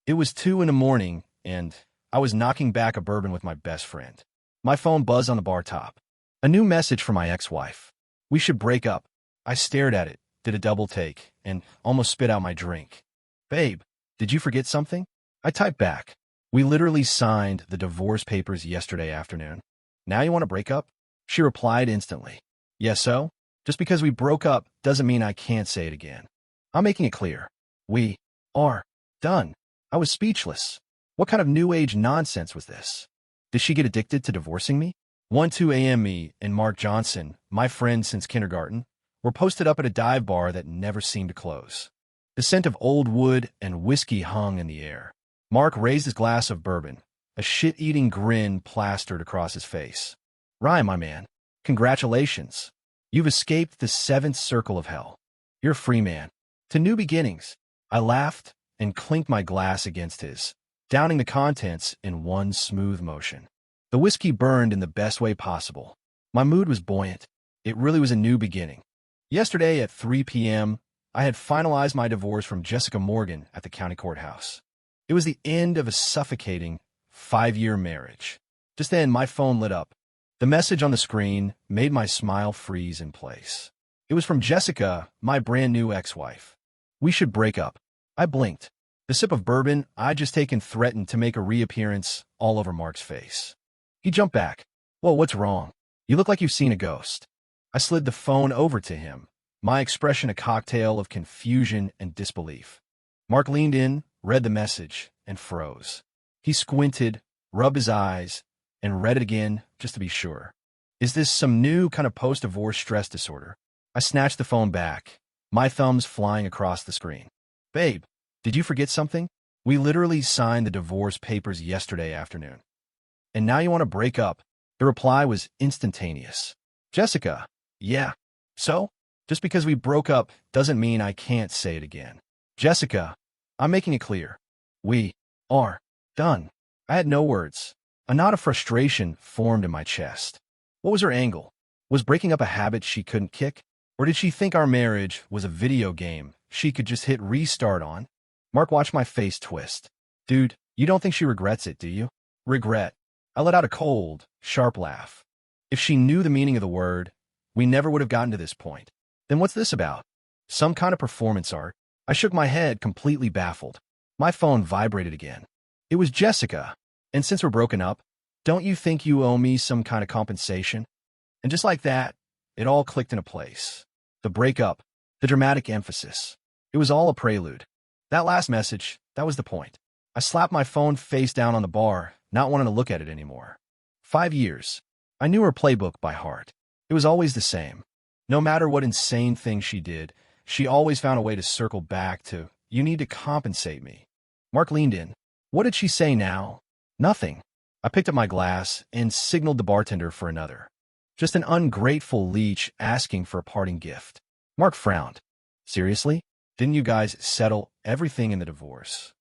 It was 2 in the morning, and I was knocking back a bourbon with my best friend. My phone buzzed on the bar top. A new message from my ex-wife. We should break up. I stared at it, did a double take, and almost spit out my drink. Babe, did you forget something? I typed back. We literally signed the divorce papers yesterday afternoon. Now you want to break up? She replied instantly. Yes, so? Just because we broke up doesn't mean I can't say it again. I'm making it clear. We are done. I was speechless. What kind of new age nonsense was this? Did she get addicted to divorcing me? 1-2 a.m. Me and Mark Johnson, my friend since kindergarten, were posted up at a dive bar that never seemed to close. The scent of old wood and whiskey hung in the air. Mark raised his glass of bourbon, a shit-eating grin plastered across his face. Ryan, my man, congratulations. You've escaped the 7th circle of hell. You're a free man. To new beginnings. I laughed and clinked my glass against his, downing the contents in one smooth motion. The whiskey burned in the best way possible. My mood was buoyant. It really was a new beginning. Yesterday at 3 p.m., I had finalized my divorce from Jessica Morgan at the county courthouse. It was the end of a suffocating 5-year marriage. Just then, my phone lit up. The message on the screen made my smile freeze in place. It was from Jessica, my brand new ex-wife. We should break up. I blinked. The sip of bourbon I'd just taken threatened to make a reappearance all over Mark's face. He jumped back. Whoa, what's wrong? You look like you've seen a ghost. I slid the phone over to him, my expression a cocktail of confusion and disbelief. Mark leaned in, read the message, and froze. He squinted, rubbed his eyes, and read it again just to be sure. Is this some new kind of post-divorce stress disorder? I snatched the phone back, my thumbs flying across the screen. Babe, did you forget something? We literally signed the divorce papers yesterday afternoon. And now you want to break up? The reply was instantaneous. Jessica, yeah. So? Just because we broke up doesn't mean I can't say it again. Jessica, I'm making it clear. We are done. I had no words. A knot of frustration formed in my chest. What was her angle? Was breaking up a habit she couldn't kick? Or did she think our marriage was a video game she could just hit restart on? Mark watched my face twist. Dude, you don't think she regrets it, do you? Regret. I let out a cold, sharp laugh. If she knew the meaning of the word, we never would have gotten to this point. Then what's this about? Some kind of performance art? I shook my head, completely baffled. My phone vibrated again. It was Jessica. And since we're broken up, don't you think you owe me some kind of compensation? And just like that, it all clicked into place. The breakup, the dramatic emphasis. It was all a prelude. That last message, that was the point. I slapped my phone face down on the bar, not wanting to look at it anymore. 5 years. I knew her playbook by heart. It was always the same. No matter what insane thing she did, she always found a way to circle back to, you need to compensate me. Mark leaned in. What did she say now? Nothing. I picked up my glass and signaled the bartender for another. Just an ungrateful leech asking for a parting gift. Mark frowned. Seriously? Didn't you guys settle everything in the divorce?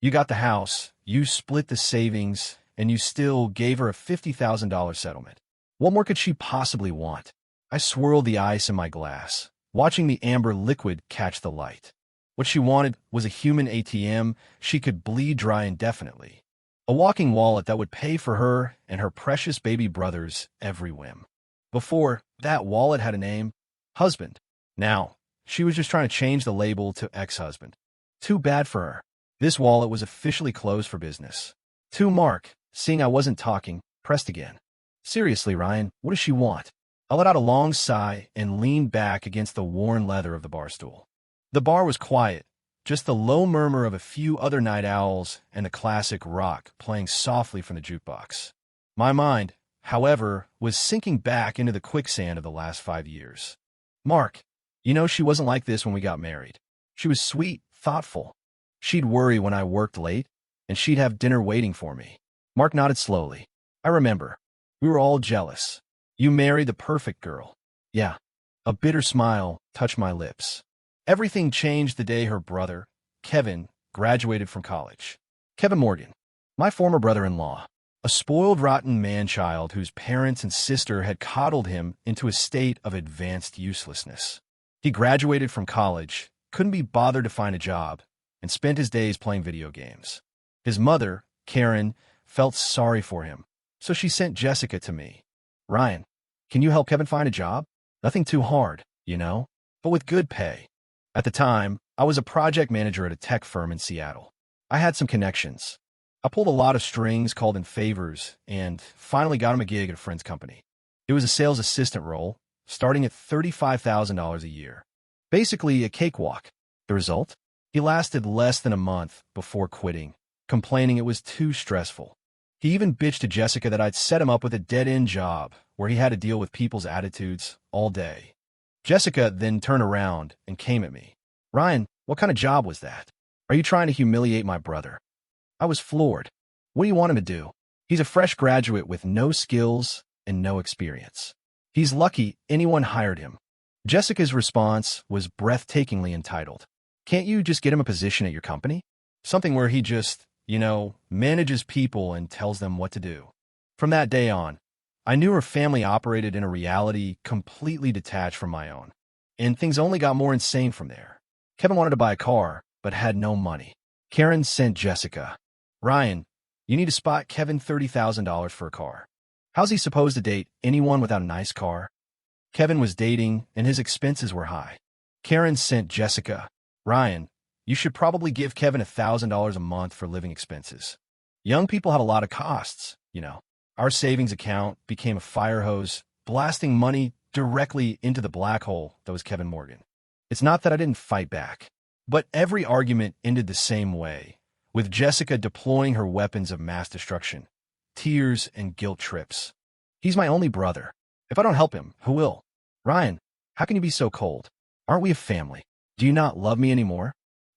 You got the house, you split the savings, and you still gave her a $50,000 settlement. What more could she possibly want? I swirled the ice in my glass, watching the amber liquid catch the light. What she wanted was a human ATM she could bleed dry indefinitely. A walking wallet that would pay for her and her precious baby brother's every whim. Before, that wallet had a name, husband. Now, she was just trying to change the label to ex-husband. Too bad for her. This wallet was officially closed for business. To Mark, seeing I wasn't talking, pressed again. Seriously, Ryan, what does she want? I let out a long sigh and leaned back against the worn leather of the bar stool. The bar was quiet, just the low murmur of a few other night owls and the classic rock playing softly from the jukebox. My mind, however, was sinking back into the quicksand of the last 5 years. Mark, you know she wasn't like this when we got married. She was sweet, thoughtful. She'd worry when I worked late, and she'd have dinner waiting for me. Mark nodded slowly. I remember. We were all jealous. You married the perfect girl. Yeah. A bitter smile touched my lips. Everything changed the day her brother, Kevin, graduated from college. Kevin Morgan, my former brother-in-law, a spoiled, rotten man-child whose parents and sister had coddled him into a state of advanced uselessness. He graduated from college, couldn't be bothered to find a job, and spent his days playing video games. His mother, Karen, felt sorry for him, so she sent Jessica to me. Ryan, can you help Kevin find a job? Nothing too hard, but with good pay. At the time, I was a project manager at a tech firm in Seattle. I had some connections. I pulled a lot of strings, called in favors, and finally got him a gig at a friend's company. It was a sales assistant role, starting at $35,000 a year. Basically, a cakewalk. The result? He lasted less than a month before quitting, complaining it was too stressful. He even bitched to Jessica that I'd set him up with a dead-end job where he had to deal with people's attitudes all day. Jessica then turned around and came at me. Ryan, what kind of job was that? Are you trying to humiliate my brother? I was floored. What do you want him to do? He's a fresh graduate with no skills and no experience. He's lucky anyone hired him. Jessica's response was breathtakingly entitled. Can't you just get him a position at your company? Something where he just, manages people and tells them what to do. From that day on, I knew her family operated in a reality completely detached from my own. And things only got more insane from there. Kevin wanted to buy a car, but had no money. Karen sent Jessica. Ryan, you need to spot Kevin $30,000 for a car. How's he supposed to date anyone without a nice car? Kevin was dating, and his expenses were high. Karen sent Jessica. Ryan, you should probably give Kevin $1,000 a month for living expenses. Young people have a lot of costs, Our savings account became a fire hose, blasting money directly into the black hole that was Kevin Morgan. It's not that I didn't fight back, but every argument ended the same way, with Jessica deploying her weapons of mass destruction, tears and guilt trips. He's my only brother. If I don't help him, who will? Ryan, how can you be so cold? Aren't we a family? Do you not love me anymore?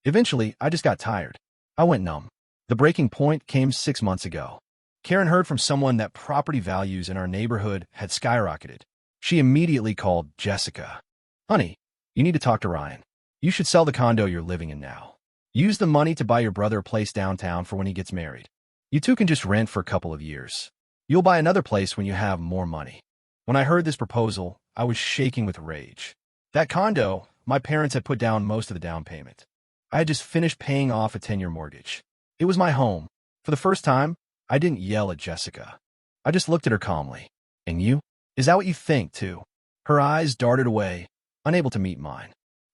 Eventually, I just got tired. I went numb. The breaking point came 6 months ago. Karen heard from someone that property values in our neighborhood had skyrocketed. She immediately called Jessica. Honey, you need to talk to Ryan. You should sell the condo you're living in now. Use the money to buy your brother a place downtown for when he gets married. You two can just rent for a couple of years. You'll buy another place when you have more money. When I heard this proposal, I was shaking with rage. That condo, my parents had put down most of the down payment. I had just finished paying off a 10-year mortgage. It was my home. For the first time, I didn't yell at Jessica. I just looked at her calmly. And you? Is that what you think, too? Her eyes darted away, unable to meet mine.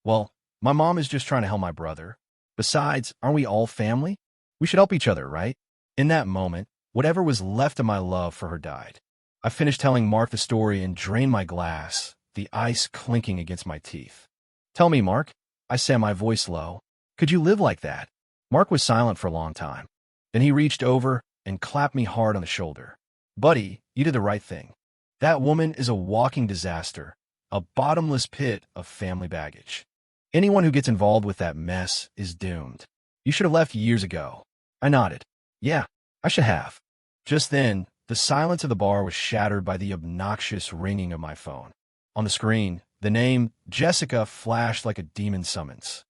Well, my mom is just trying to help my brother. Besides, aren't we all family? We should help each other, right? In that moment, whatever was left of my love for her died. I finished telling Mark the story and drained my glass, the ice clinking against my teeth. Tell me, Mark, I said, my voice low. Could you live like that? Mark was silent for a long time. Then he reached over and clapped me hard on the shoulder. Buddy, you did the right thing. That woman is a walking disaster, a bottomless pit of family baggage. Anyone who gets involved with that mess is doomed. You should have left years ago. I nodded. Yeah, I should have. Just then, the silence of the bar was shattered by the obnoxious ringing of my phone. On the screen, the name Jessica flashed like a demon summons.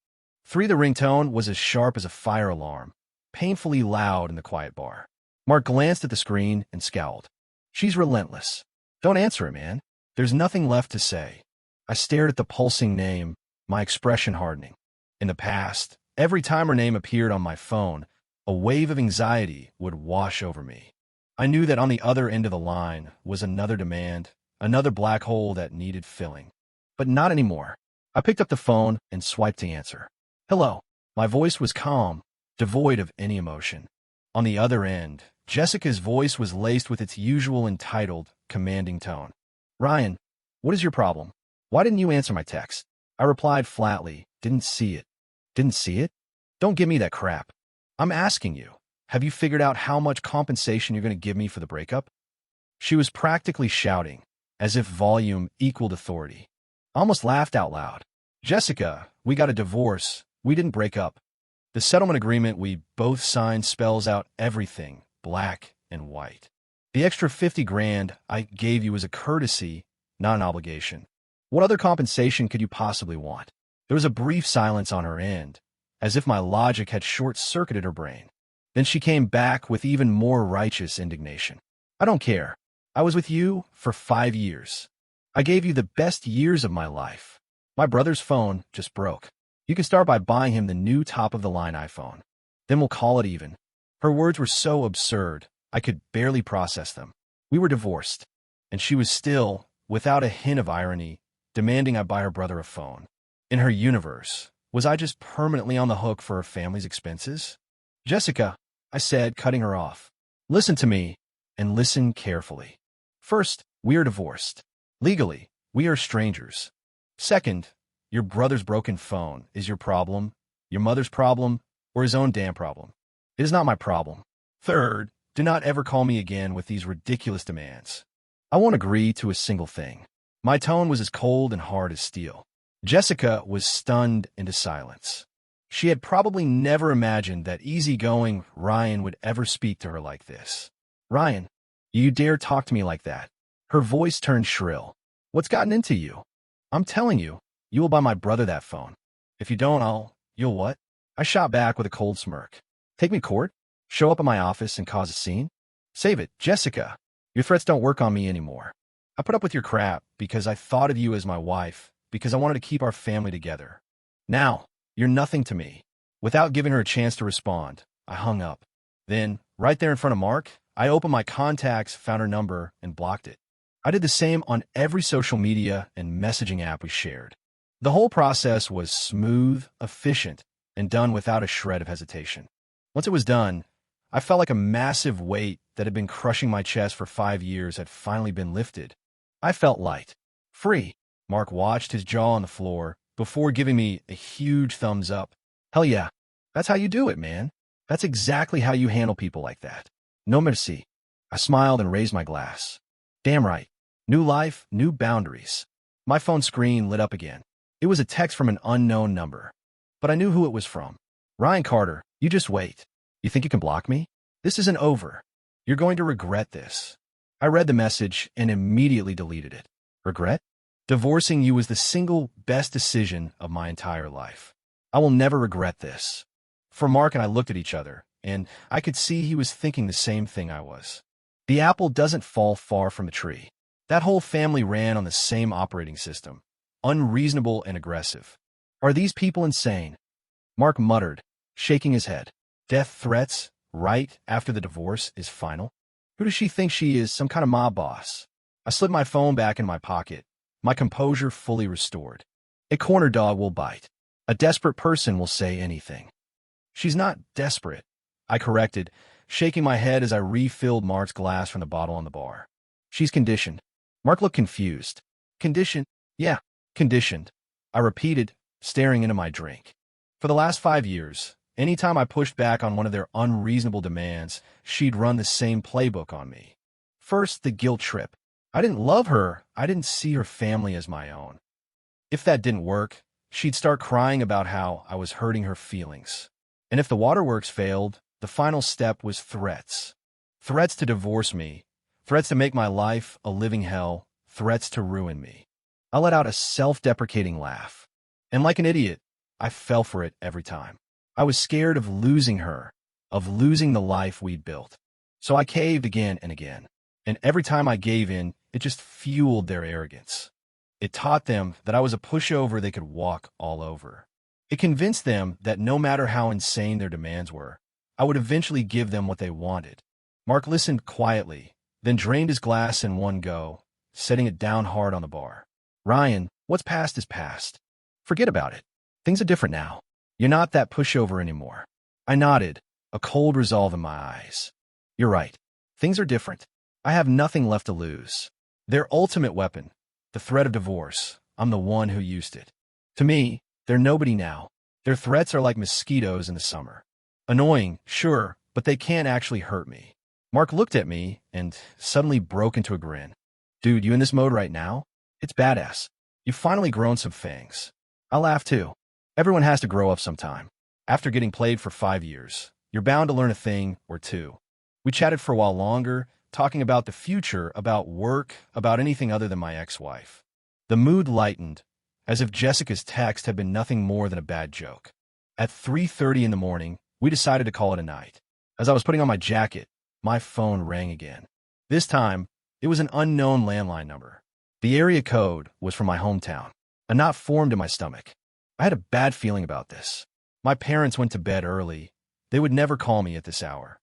The ringtone was as sharp as a fire alarm, painfully loud in the quiet bar. Mark glanced at the screen and scowled. She's relentless. Don't answer it, man. There's nothing left to say. I stared at the pulsing name, my expression hardening. In the past, every time her name appeared on my phone, a wave of anxiety would wash over me. I knew that on the other end of the line was another demand, another black hole that needed filling. But not anymore. I picked up the phone and swiped to answer. Hello. My voice was calm, devoid of any emotion. On the other end, Jessica's voice was laced with its usual entitled, commanding tone. Ryan, what is your problem? Why didn't you answer my text? I replied flatly, didn't see it. Didn't see it? Don't give me that crap. I'm asking you, have you figured out how much compensation you're going to give me for the breakup? She was practically shouting, as if volume equaled authority. I almost laughed out loud. Jessica, we got a divorce. We didn't break up. The settlement agreement we both signed spells out everything, black and white. The extra 50 grand I gave you was a courtesy, not an obligation. What other compensation could you possibly want? There was a brief silence on her end, as if my logic had short-circuited her brain. Then she came back with even more righteous indignation. I don't care. I was with you for 5 years. I gave you the best years of my life. My brother's phone just broke. You can start by buying him the new top-of-the-line iPhone. Then we'll call it even. Her words were so absurd, I could barely process them. We were divorced, and she was still, without a hint of irony, demanding I buy her brother a phone. In her universe, was I just permanently on the hook for her family's expenses? Jessica, I said, cutting her off. Listen to me, and listen carefully. First, we are divorced. Legally, we are strangers. Second, your brother's broken phone is your problem, your mother's problem, or his own damn problem. It is not my problem. Third, do not ever call me again with these ridiculous demands. I won't agree to a single thing. My tone was as cold and hard as steel. Jessica was stunned into silence. She had probably never imagined that easygoing Ryan would ever speak to her like this. Ryan, you dare talk to me like that? Her voice turned shrill. What's gotten into you? I'm telling you, you will buy my brother that phone. If you don't, you'll what? I shot back with a cold smirk. Take me to court? Show up at my office and cause a scene? Save it, Jessica. Your threats don't work on me anymore. I put up with your crap because I thought of you as my wife, because I wanted to keep our family together. Now, you're nothing to me. Without giving her a chance to respond, I hung up. Then, right there in front of Mark, I opened my contacts, found her number, and blocked it. I did the same on every social media and messaging app we shared. The whole process was smooth, efficient, and done without a shred of hesitation. Once it was done, I felt like a massive weight that had been crushing my chest for 5 years had finally been lifted. I felt light. Free. Mark watched, his jaw on the floor, before giving me a huge thumbs up. Hell yeah. That's how you do it, man. That's exactly how you handle people like that. No mercy. I smiled and raised my glass. Damn right. New life, new boundaries. My phone screen lit up again. It was a text from an unknown number. But I knew who it was from. Ryan Carter, you just wait. You think you can block me? This isn't over. You're going to regret this. I read the message and immediately deleted it. Regret? Divorcing you was the single best decision of my entire life. I will never regret this. For Mark and I looked at each other, and I could see he was thinking the same thing I was. The apple doesn't fall far from the tree. That whole family ran on the same operating system. Unreasonable and aggressive. Are these people insane? Mark muttered, shaking his head. Death threats, right after the divorce is final? Who does she think she is, some kind of mob boss? I slid my phone back in my pocket, my composure fully restored. A corner dog will bite. A desperate person will say anything. She's not desperate, I corrected, shaking my head as I refilled Mark's glass from the bottle on the bar. She's conditioned. Mark looked confused. Conditioned? Yeah, conditioned. I repeated, staring into my drink. For the last 5 years, anytime I pushed back on one of their unreasonable demands, she'd run the same playbook on me. First, the guilt trip. I didn't love her. I didn't see her family as my own. If that didn't work, she'd start crying about how I was hurting her feelings. And if the waterworks failed, the final step was threats. Threats to divorce me, threats to make my life a living hell, threats to ruin me. I let out a self-deprecating laugh. And like an idiot, I fell for it every time. I was scared of losing her, of losing the life we'd built. So I caved again and again. And every time I gave in, it just fueled their arrogance. It taught them that I was a pushover they could walk all over. It convinced them that no matter how insane their demands were, I would eventually give them what they wanted. Mark listened quietly, then drained his glass in one go, setting it down hard on the bar. Ryan, what's past is past. Forget about it. Things are different now. You're not that pushover anymore. I nodded, a cold resolve in my eyes. You're right. Things are different. I have nothing left to lose. Their ultimate weapon, the threat of divorce, I'm the one who used it. To me, they're nobody now. Their threats are like mosquitoes in the summer. Annoying, sure, but they can't actually hurt me. Mark looked at me and suddenly broke into a grin. Dude, you in this mode right now? It's badass. You've finally grown some fangs. I laughed too. Everyone has to grow up sometime. After getting played for 5 years, you're bound to learn a thing or two. We chatted for a while longer, talking about the future, about work, about anything other than my ex-wife. The mood lightened, as if Jessica's text had been nothing more than a bad joke. At 3:30 in the morning, we decided to call it a night. As I was putting on my jacket, my phone rang again. This time, it was an unknown landline number. The area code was from my hometown. A knot formed in my stomach. I had a bad feeling about this. My parents went to bed early. They would never call me at this hour.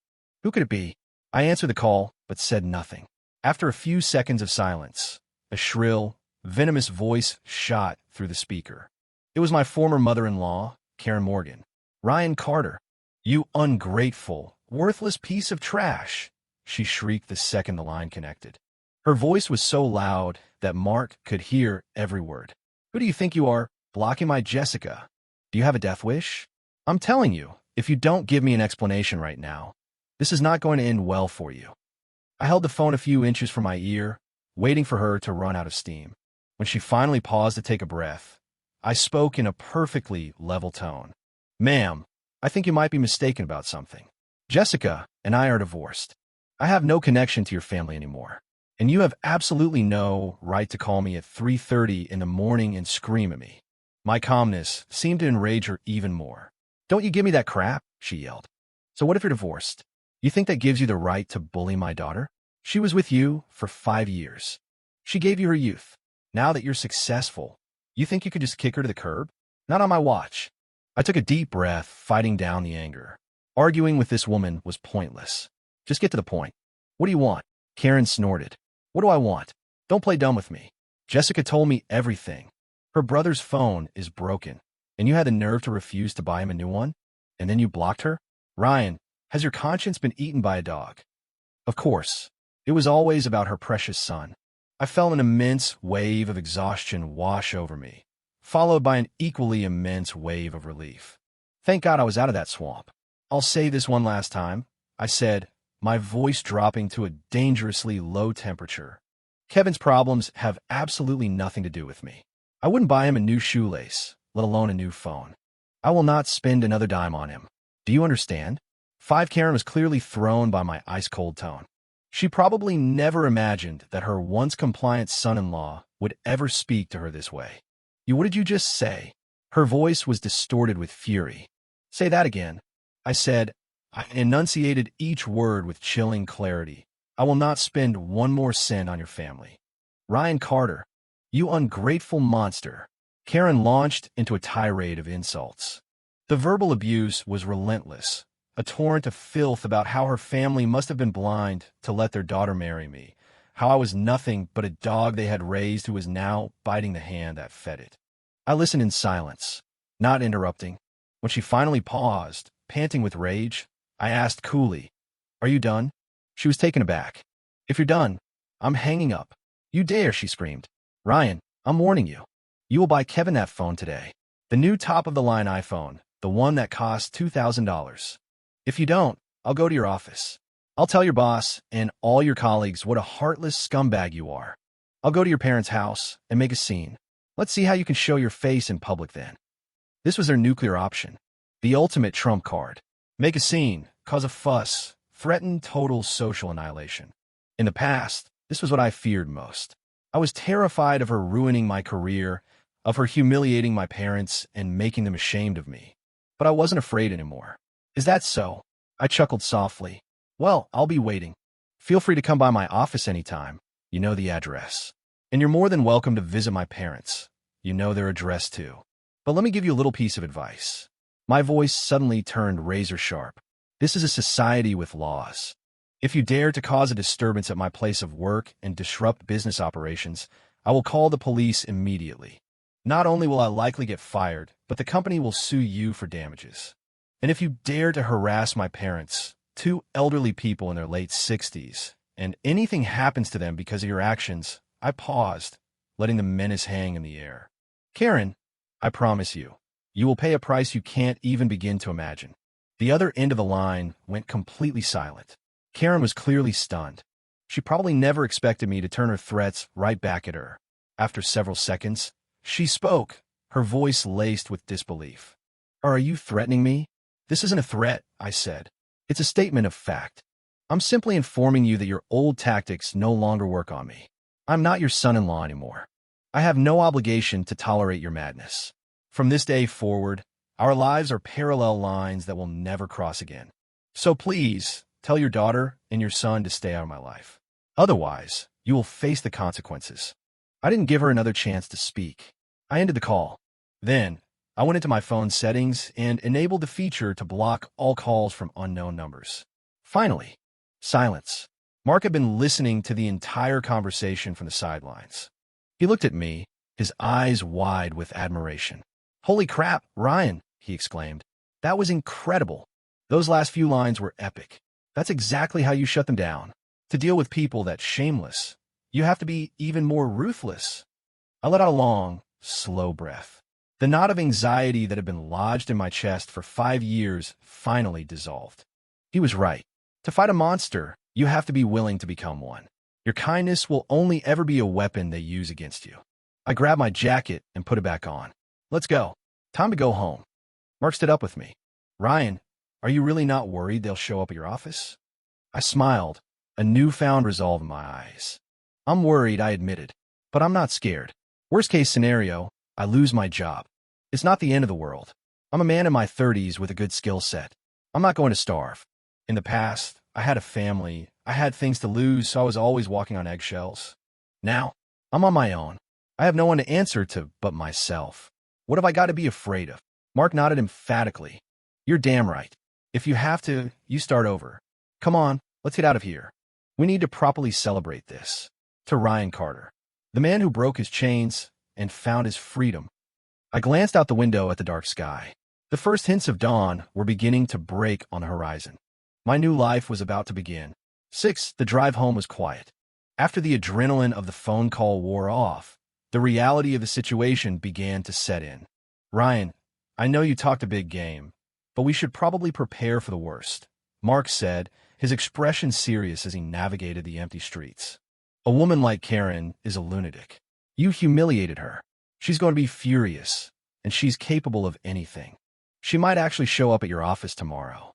Who could it be? I answered the call, but said nothing. After a few seconds of silence, a shrill, venomous voice shot through the speaker. It was my former mother-in-law, Karen Morgan. "Ryan Carter, you ungrateful, worthless piece of trash," she shrieked the second the line connected. Her voice was so loud that Mark could hear every word. "Who do you think you are, blocking my Jessica? Do you have a death wish? I'm telling you, if you don't give me an explanation right now, this is not going to end well for you." I held the phone a few inches from my ear, waiting for her to run out of steam. When she finally paused to take a breath, I spoke in a perfectly level tone. "Ma'am, I think you might be mistaken about something. Jessica and I are divorced. I have no connection to your family anymore. And you have absolutely no right to call me at 3:30 in the morning and scream at me." My calmness seemed to enrage her even more. "Don't you give me that crap," she yelled. "So what if you're divorced? You think that gives you the right to bully my daughter? She was with you for 5 years. She gave you her youth. Now that you're successful, you think you could just kick her to the curb? Not on my watch." I took a deep breath, fighting down the anger. Arguing with this woman was pointless. "Just get to the point. What do you want?" Karen snorted. "What do I want? Don't play dumb with me. Jessica told me everything. Her brother's phone is broken, and you had the nerve to refuse to buy him a new one? And then you blocked her? Ryan, has your conscience been eaten by a dog?" Of course, it was always about her precious son. I felt an immense wave of exhaustion wash over me, followed by an equally immense wave of relief. Thank God I was out of that swamp. "I'll say this one last time," I said, my voice dropping to a dangerously low temperature. "Kevin's problems have absolutely nothing to do with me. I wouldn't buy him a new shoelace, let alone a new phone. I will not spend another dime on him. Do you understand?" Karen was clearly thrown by my ice-cold tone. She probably never imagined that her once-compliant son-in-law would ever speak to her this way. What did you just say?" Her voice was distorted with fury. "Say that again." I said. I enunciated each word with chilling clarity. "I will not spend one more cent on your family. Ryan Carter, you ungrateful monster." Karen launched into a tirade of insults. The verbal abuse was relentless, a torrent of filth about how her family must have been blind to let their daughter marry me, how I was nothing but a dog they had raised who was now biting the hand that fed it. I listened in silence, not interrupting. When she finally paused, panting with rage, I asked coolly, "Are you done?" She was taken aback. "If you're done, I'm hanging up." "You dare," she screamed. "Ryan, I'm warning you. You will buy Kevin that phone today. The new top-of-the-line iPhone, the one that costs $2,000. If you don't, I'll go to your office. I'll tell your boss and all your colleagues what a heartless scumbag you are. I'll go to your parents' house and make a scene. Let's see how you can show your face in public then." This was their nuclear option, the ultimate trump card. Make a scene, cause a fuss, threaten total social annihilation. In the past, this was what I feared most. I was terrified of her ruining my career, of her humiliating my parents and making them ashamed of me. But I wasn't afraid anymore. "Is that so?" I chuckled softly. "Well, I'll be waiting. Feel free to come by my office anytime. You know the address. And you're more than welcome to visit my parents. You know their address too. But let me give you a little piece of advice." My voice suddenly turned razor sharp. "This is a society with laws. If you dare to cause a disturbance at my place of work and disrupt business operations, I will call the police immediately. Not only will I likely get fired, but the company will sue you for damages. And if you dare to harass my parents, 2 elderly people in their late 60s, and anything happens to them because of your actions," I paused, letting the menace hang in the air. "Karen, I promise you, you will pay a price you can't even begin to imagine." The other end of the line went completely silent. Karen was clearly stunned. She probably never expected me to turn her threats right back at her. After several seconds, she spoke, her voice laced with disbelief. "Are you threatening me?" "This isn't a threat," I said. "It's a statement of fact. I'm simply informing you that your old tactics no longer work on me. I'm not your son-in-law anymore. I have no obligation to tolerate your madness. From this day forward, our lives are parallel lines that will never cross again. So please, tell your daughter and your son to stay out of my life. Otherwise, you will face the consequences." I didn't give her another chance to speak. I ended the call. Then, I went into my phone settings and enabled the feature to block all calls from unknown numbers. Finally, Silence. Mark had been listening to the entire conversation from the sidelines. He looked at me, his eyes wide with admiration. "Holy crap, Ryan," he exclaimed. "That was incredible. Those last few lines were epic. That's exactly how you shut them down. To deal with people that shameless, you have to be even more ruthless." I let out a long, slow breath. The knot of anxiety that had been lodged in my chest for 5 years finally dissolved. He was right. To fight a monster, you have to be willing to become one. Your kindness will only ever be a weapon they use against you. I grabbed my jacket and put it back on. "Let's go. Time to go home." Mark stood up with me. "Ryan, are you really not worried they'll show up at your office?" I smiled, a newfound resolve in my eyes. "I'm worried," I admitted, "but I'm not scared. Worst case scenario, I lose my job. It's not the end of the world. I'm a man in my 30s with a good skill set. I'm not going to starve. In the past, I had a family, I had things to lose, so I was always walking on eggshells. Now, I'm on my own. I have no one to answer to but myself. What have I got to be afraid of?" Mark nodded emphatically. "You're damn right. If you have to, you start over. Come on, let's get out of here. We need to properly celebrate this." To Ryan Carter, the man who broke his chains and found his freedom. I glanced out the window at the dark sky. The first hints of dawn were beginning to break on the horizon. My new life was about to begin. The drive home was quiet. After the adrenaline of the phone call wore off, the reality of the situation began to set in. "Ryan, I know you talked a big game, but we should probably prepare for the worst," Mark said, his expression serious as he navigated the empty streets. "A woman like Karen is a lunatic. You humiliated her. She's going to be furious, and she's capable of anything. She might actually show up at your office tomorrow."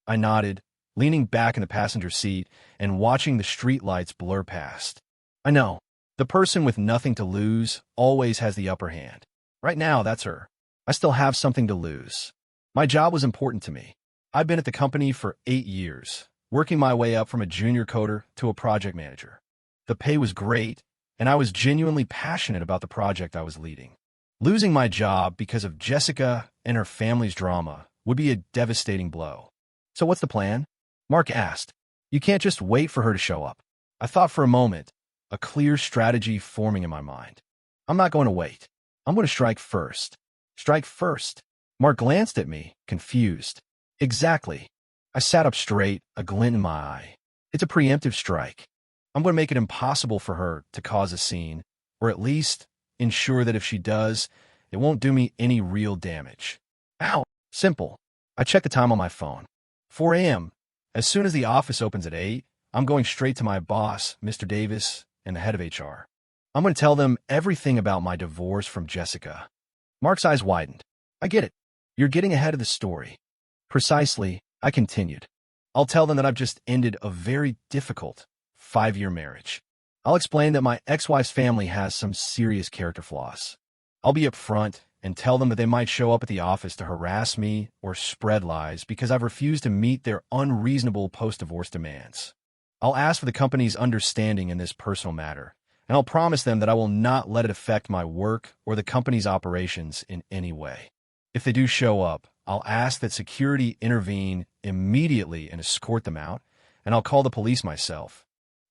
I nodded, leaning back in the passenger seat and watching the streetlights blur past. I know, the person with nothing to lose always has the upper hand. Right now, that's her. I still have something to lose. My job was important to me. I've been at the company for 8 years, working my way up from a junior coder to a project manager. The pay was great, and I was genuinely passionate about the project I was leading. Losing my job because of Jessica and her family's drama would be a devastating blow. "So what's the plan?" Mark asked. "You can't just wait for her to show up." I thought for a moment, a clear strategy forming in my mind. "I'm not going to wait. I'm going to strike first." "Strike first?" Mark glanced at me, confused. "Exactly." I sat up straight, a glint in my eye. "It's a preemptive strike. I'm going to make it impossible for her to cause a scene, or at least ensure that if she does, it won't do me any real damage." Ow! Simple. I checked the time on my phone. 4 a.m. As soon as the office opens at 8, I'm going straight to my boss, Mr. Davis, and the head of HR. I'm going to tell them everything about my divorce from Jessica. Mark's eyes widened. "I get it. You're getting ahead of the story." "Precisely," I continued. "I'll tell them that I've just ended a very difficult 5-year marriage. I'll explain that my ex-wife's family has some serious character flaws. I'll be upfront and tell them that they might show up at the office to harass me or spread lies because I've refused to meet their unreasonable post-divorce demands. I'll ask for the company's understanding in this personal matter, and I'll promise them that I will not let it affect my work or the company's operations in any way. If they do show up, I'll ask that security intervene immediately and escort them out, and I'll call the police myself."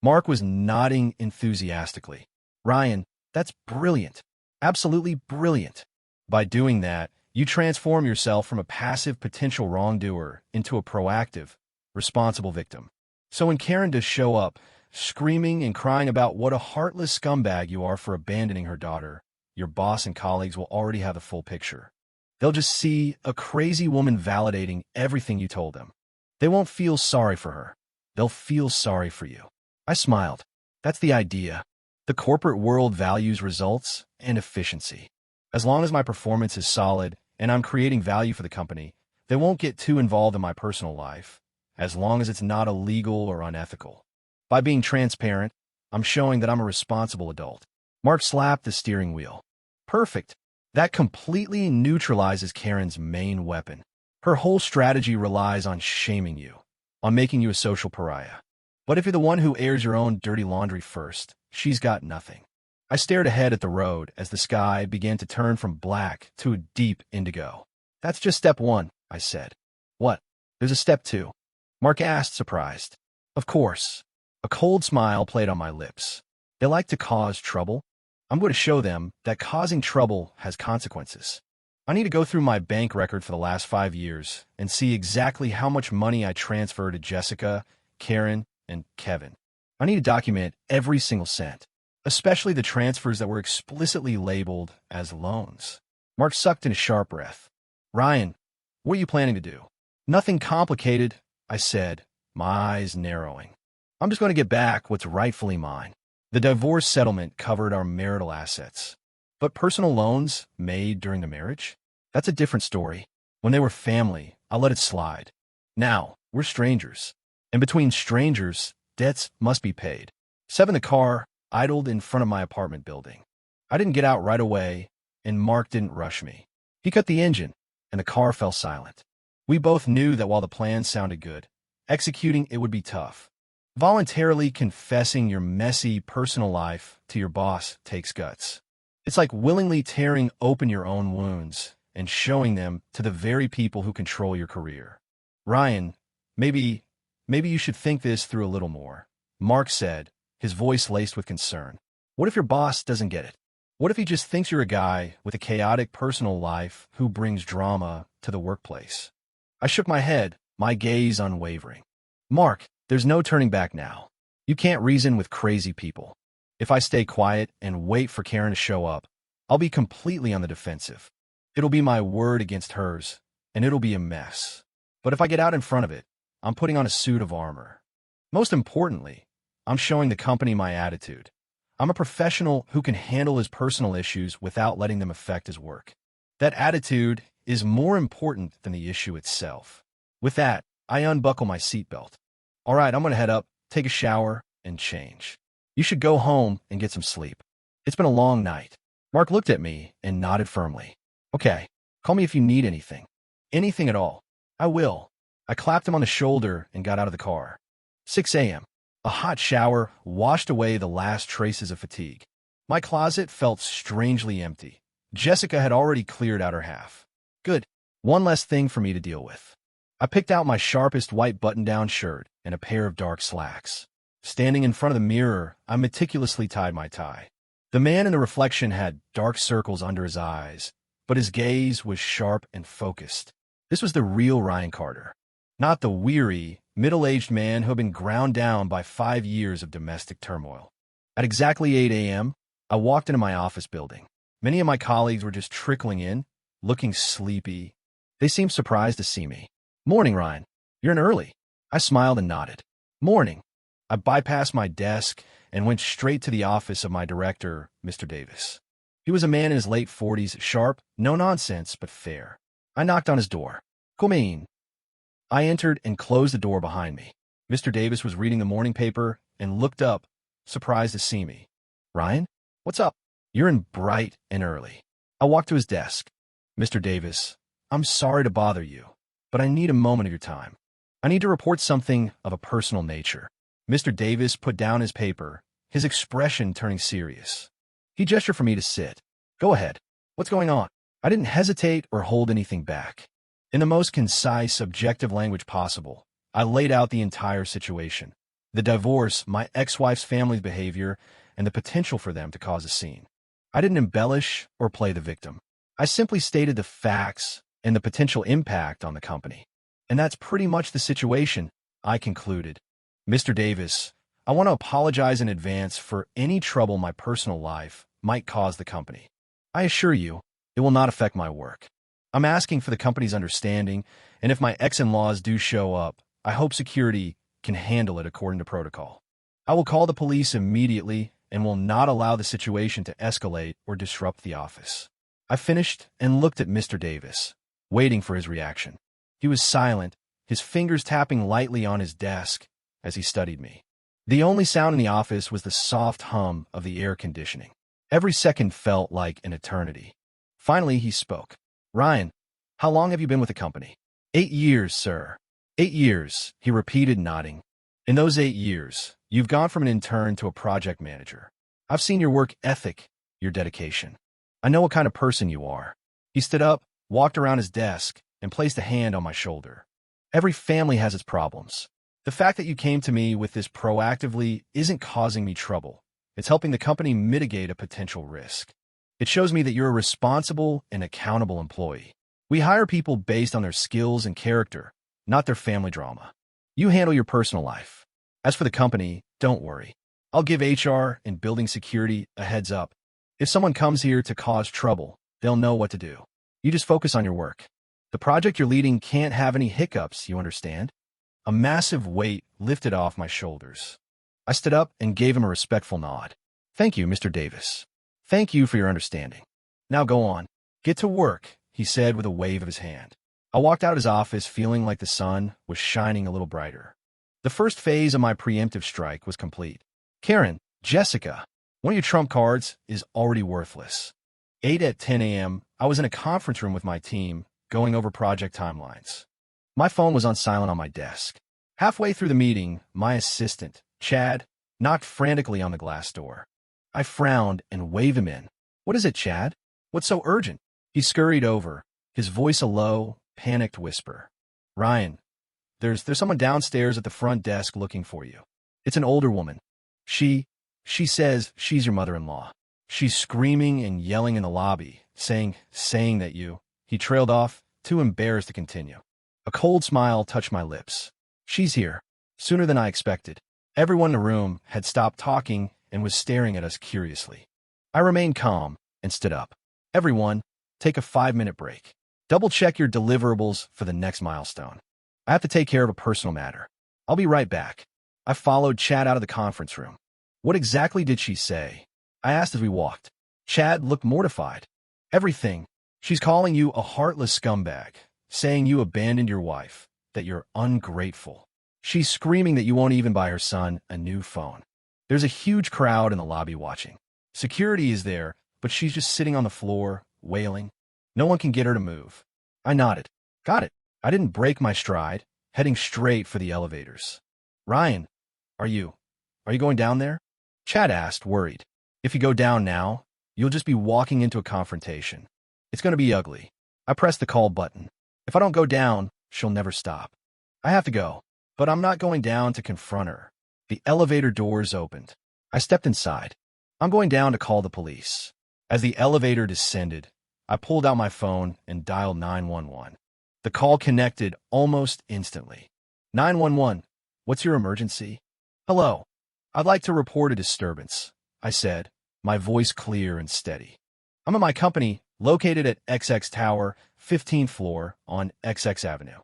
Mark was nodding enthusiastically. "Ryan, that's brilliant. Absolutely brilliant. By doing that, you transform yourself from a passive potential wrongdoer into a proactive, responsible victim. So when Karen does show up, screaming and crying about what a heartless scumbag you are for abandoning her daughter, your boss and colleagues will already have the full picture. They'll just see a crazy woman validating everything you told them. They won't feel sorry for her. They'll feel sorry for you." I smiled. That's the idea. The corporate world values results and efficiency. As long as my performance is solid and I'm creating value for the company, they won't get too involved in my personal life, as long as it's not illegal or unethical. By being transparent, I'm showing that I'm a responsible adult. Mark slapped the steering wheel. "Perfect. That completely neutralizes Karen's main weapon. Her whole strategy relies on shaming you, on making you a social pariah. But if you're the one who airs your own dirty laundry first, she's got nothing." I stared ahead at the road as the sky began to turn from black to a deep indigo. "That's just step 1, I said. "What? There's a step 2. Mark asked, surprised. Of course. A cold smile played on my lips. They like to cause trouble. I'm going to show them that causing trouble has consequences. I need to go through my bank record for the last 5 years and see exactly how much money I transferred to Jessica, Karen, and Kevin. I need to document every single cent, especially the transfers that were explicitly labeled as loans. Mark sucked in a sharp breath. Ryan, what are you planning to do? Nothing complicated, I said, my eyes narrowing. I'm just going to get back what's rightfully mine. The divorce settlement covered our marital assets. But personal loans made during the marriage? That's a different story. When they were family, I let it slide. Now, we're strangers. And between strangers, debts must be paid. 7, the car idled in front of my apartment building. I didn't get out right away, and Mark didn't rush me. He cut the engine, and the car fell silent. We both knew that while the plan sounded good, executing it would be tough. Voluntarily confessing your messy personal life to your boss takes guts. It's like willingly tearing open your own wounds and showing them to the very people who control your career. Ryan, maybe you should think this through a little more, Mark said, his voice laced with concern. What if your boss doesn't get it? What if he just thinks you're a guy with a chaotic personal life who brings drama to the workplace? I shook my head, my gaze unwavering. Mark, there's no turning back now. You can't reason with crazy people. If I stay quiet and wait for Karen to show up, I'll be completely on the defensive. It'll be my word against hers, and it'll be a mess. But if I get out in front of it, I'm putting on a suit of armor. Most importantly, I'm showing the company my attitude. I'm a professional who can handle his personal issues without letting them affect his work. That attitude is more important than the issue itself. With that, I unbuckle my seatbelt. All right, I'm going to head up, take a shower, and change. You should go home and get some sleep. It's been a long night. Mark looked at me and nodded firmly. Okay, call me if you need anything. Anything at all. I will. I clapped him on the shoulder and got out of the car. 6 a.m. A hot shower washed away the last traces of fatigue. My closet felt strangely empty. Jessica had already cleared out her half. Good. One less thing for me to deal with. I picked out my sharpest white button-down shirt and a pair of dark slacks. Standing in front of the mirror, I meticulously tied my tie. The man in the reflection had dark circles under his eyes, but his gaze was sharp and focused. This was the real Ryan Carter, not the weary, middle-aged man who had been ground down by 5 years of domestic turmoil. At exactly 8 a.m., I walked into my office building. Many of my colleagues were just trickling in, looking sleepy. They seemed surprised to see me. Morning, Ryan. You're in early. I smiled and nodded. Morning. I bypassed my desk and went straight to the office of my director, Mr. Davis. He was a man in his late 40s, sharp, no nonsense, but fair. I knocked on his door. Come in. I entered and closed the door behind me. Mr. Davis was reading the morning paper and looked up, surprised to see me. Ryan, what's up? You're in bright and early. I walked to his desk. Mr. Davis, I'm sorry to bother you, but I need a moment of your time. I need to report something of a personal nature. Mr. Davis put down his paper, his expression turning serious. He gestured for me to sit. Go ahead. What's going on? I didn't hesitate or hold anything back. In the most concise, objective language possible, I laid out the entire situation. The divorce, my ex-wife's family's behavior, and the potential for them to cause a scene. I didn't embellish or play the victim. I simply stated the facts and the potential impact on the company. And that's pretty much the situation, I concluded. Mr. Davis, I want to apologize in advance for any trouble my personal life might cause the company. I assure you, it will not affect my work. I'm asking for the company's understanding, and if my ex-in-laws do show up, I hope security can handle it according to protocol. I will call the police immediately and will not allow the situation to escalate or disrupt the office. I finished and looked at Mr. Davis, waiting for his reaction. He was silent, his fingers tapping lightly on his desk as he studied me. The only sound in the office was the soft hum of the air conditioning. Every second felt like an eternity. Finally, he spoke. Ryan, how long have you been with the company? 8 years, sir. 8 years, he repeated, nodding. In those 8 years, you've gone from an intern to a project manager. I've seen your work ethic, your dedication. I know what kind of person you are. He stood up, walked around his desk, and placed a hand on my shoulder. Every family has its problems. The fact that you came to me with this proactively isn't causing me trouble. It's helping the company mitigate a potential risk. It shows me that you're a responsible and accountable employee. We hire people based on their skills and character, not their family drama. You handle your personal life. As for the company, don't worry. I'll give HR and building security a heads up. If someone comes here to cause trouble, they'll know what to do. You just focus on your work. The project you're leading can't have any hiccups, you understand? A massive weight lifted off my shoulders. I stood up and gave him a respectful nod. Thank you, Mr. Davis. Thank you for your understanding. Now go on. Get to work, he said with a wave of his hand. I walked out of his office feeling like the sun was shining a little brighter. The first phase of my preemptive strike was complete. Karen, Jessica, one of your trump cards is already worthless. 8 at 10 a.m., I was in a conference room with my team, going over project timelines. My phone was on silent on my desk. Halfway through the meeting, my assistant, Chad, knocked frantically on the glass door. I frowned and waved him in. What is it, Chad? What's so urgent? He scurried over, his voice a low, panicked whisper. Ryan, there's someone downstairs at the front desk looking for you. It's an older woman. She says she's your mother-in-law. She's screaming and yelling in the lobby, saying that you... He trailed off, too embarrassed to continue. A cold smile touched my lips. She's here, sooner than I expected. Everyone in the room had stopped talking and was staring at us curiously. I remained calm and stood up. Everyone, take a 5-minute break. Double-check your deliverables for the next milestone. I have to take care of a personal matter. I'll be right back. I followed Chad out of the conference room. What exactly did she say? I asked as we walked. Chad looked mortified. Everything. She's calling you a heartless scumbag, saying you abandoned your wife, that you're ungrateful. She's screaming that you won't even buy her son a new phone. There's a huge crowd in the lobby watching. Security is there, but she's just sitting on the floor, wailing. No one can get her to move. I nodded. Got it. I didn't break my stride, heading straight for the elevators. Ryan, are you going down there? Chad asked, worried. If you go down now, you'll just be walking into a confrontation. It's going to be ugly. I pressed the call button. If I don't go down, she'll never stop. I have to go, but I'm not going down to confront her. The elevator doors opened. I stepped inside. I'm going down to call the police. As the elevator descended, I pulled out my phone and dialed 911. The call connected almost instantly. 911, what's your emergency? Hello. I'd like to report a disturbance, I said, my voice clear and steady. I'm at my company, located at XX Tower, 15th floor on XX Avenue.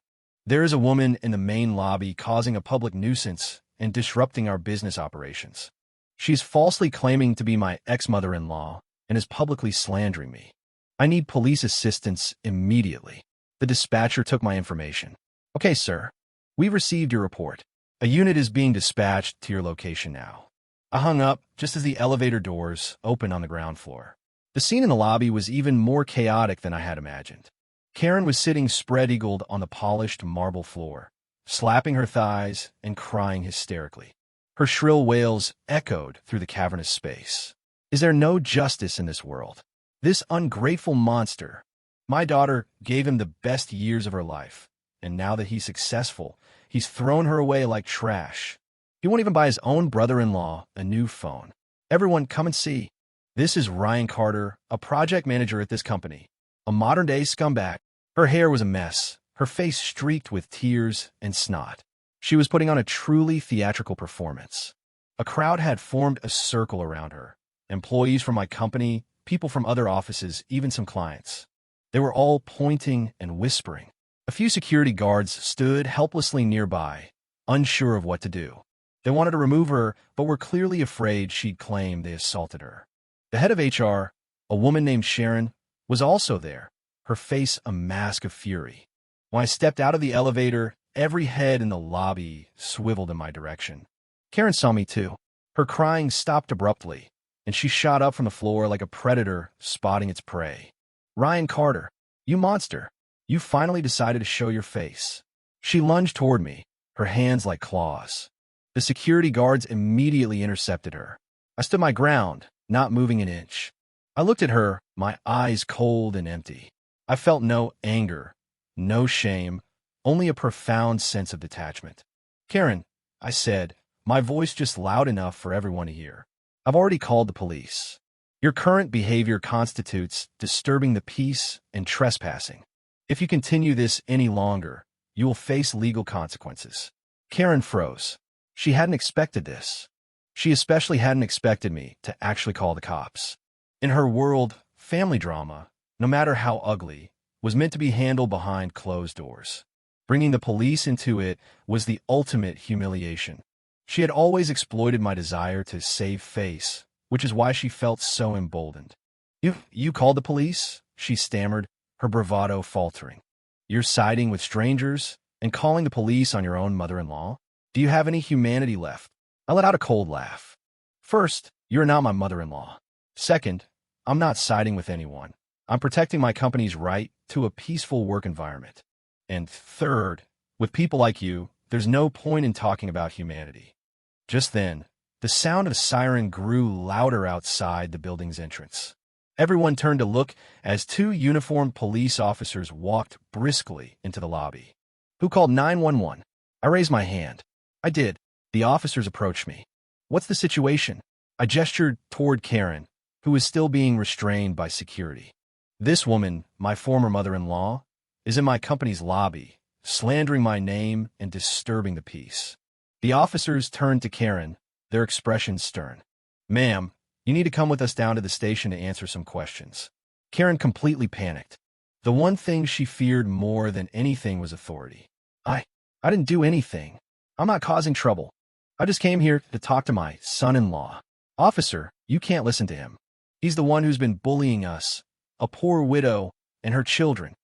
There is a woman in the main lobby causing a public nuisance and disrupting our business operations. She's falsely claiming to be my ex-mother-in-law and is publicly slandering me. I need police assistance immediately. The dispatcher took my information. Okay, sir. We've received your report. A unit is being dispatched to your location now. I hung up just as the elevator doors opened on the ground floor. The scene in the lobby was even more chaotic than I had imagined. Karen was sitting spread-eagled on the polished marble floor, slapping her thighs and crying hysterically. Her shrill wails echoed through the cavernous space. Is there no justice in this world? This ungrateful monster. My daughter gave him the best years of her life, and now that he's successful, he's thrown her away like trash. He won't even buy his own brother-in-law a new phone. Everyone, come and see. This is Ryan Carter, a project manager at this company, a modern-day scumbag. Her hair was a mess, her face streaked with tears and snot. She was putting on a truly theatrical performance. A crowd had formed a circle around her. Employees from my company, people from other offices, even some clients. They were all pointing and whispering. A few security guards stood helplessly nearby, unsure of what to do. They wanted to remove her, but were clearly afraid she'd claim they assaulted her. The head of HR, a woman named Sharon, was also there, her face a mask of fury. When I stepped out of the elevator, every head in the lobby swiveled in my direction. Karen saw me too. Her crying stopped abruptly, and she shot up from the floor like a predator spotting its prey. Ryan Carter, you monster. You finally decided to show your face. She lunged toward me, her hands like claws. The security guards immediately intercepted her. I stood my ground, not moving an inch. I looked at her, my eyes cold and empty. I felt no anger, no shame, only a profound sense of detachment. Karen, I said, my voice just loud enough for everyone to hear. I've already called the police. Your current behavior constitutes disturbing the peace and trespassing. If you continue this any longer, you will face legal consequences. Karen froze. She hadn't expected this. She especially hadn't expected me to actually call the cops. In her world, family drama, no matter how ugly, was meant to be handled behind closed doors. Bringing the police into it was the ultimate humiliation. She had always exploited my desire to save face, which is why she felt so emboldened. You called the police? She stammered, her bravado faltering. You're siding with strangers and calling the police on your own mother-in-law? Do you have any humanity left? I let out a cold laugh. First, you're not my mother-in-law. Second, I'm not siding with anyone. I'm protecting my company's right to a peaceful work environment. And third, with people like you, there's no point in talking about humanity. Just then, the sound of a siren grew louder outside the building's entrance. Everyone turned to look as two uniformed police officers walked briskly into the lobby. Who called 911? I raised my hand. I did. The officers approached me. What's the situation? I gestured toward Karen, who was still being restrained by security. This woman, my former mother-in-law, is in my company's lobby, slandering my name and disturbing the peace. The officers turned to Karen, their expressions stern. Ma'am, you need to come with us down to the station to answer some questions. Karen completely panicked. The one thing she feared more than anything was authority. I didn't do anything. I'm not causing trouble. I just came here to talk to my son-in-law. Officer, you can't listen to him. He's the one who's been bullying us, a poor widow, and her children.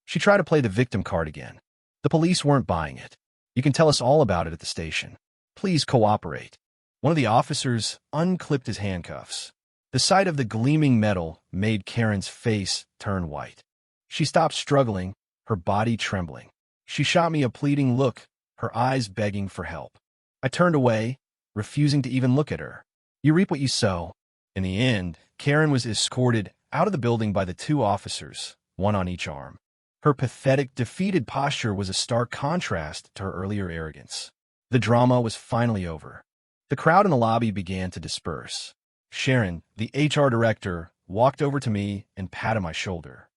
She tried to play the victim card again. The police weren't buying it. You can tell us all about it at the station. Please cooperate. One of the officers unclipped his handcuffs. The sight of the gleaming metal made Karen's face turn white. She stopped struggling, her body trembling. She shot me a pleading look, her eyes begging for help. I turned away, refusing to even look at her. You reap what you sow. In the end, Karen was escorted out of the building by the two officers, one on each arm. Her pathetic, defeated posture was a stark contrast to her earlier arrogance. The drama was finally over. The crowd in the lobby began to disperse. Sharon, the HR director, walked over to me and patted my shoulder.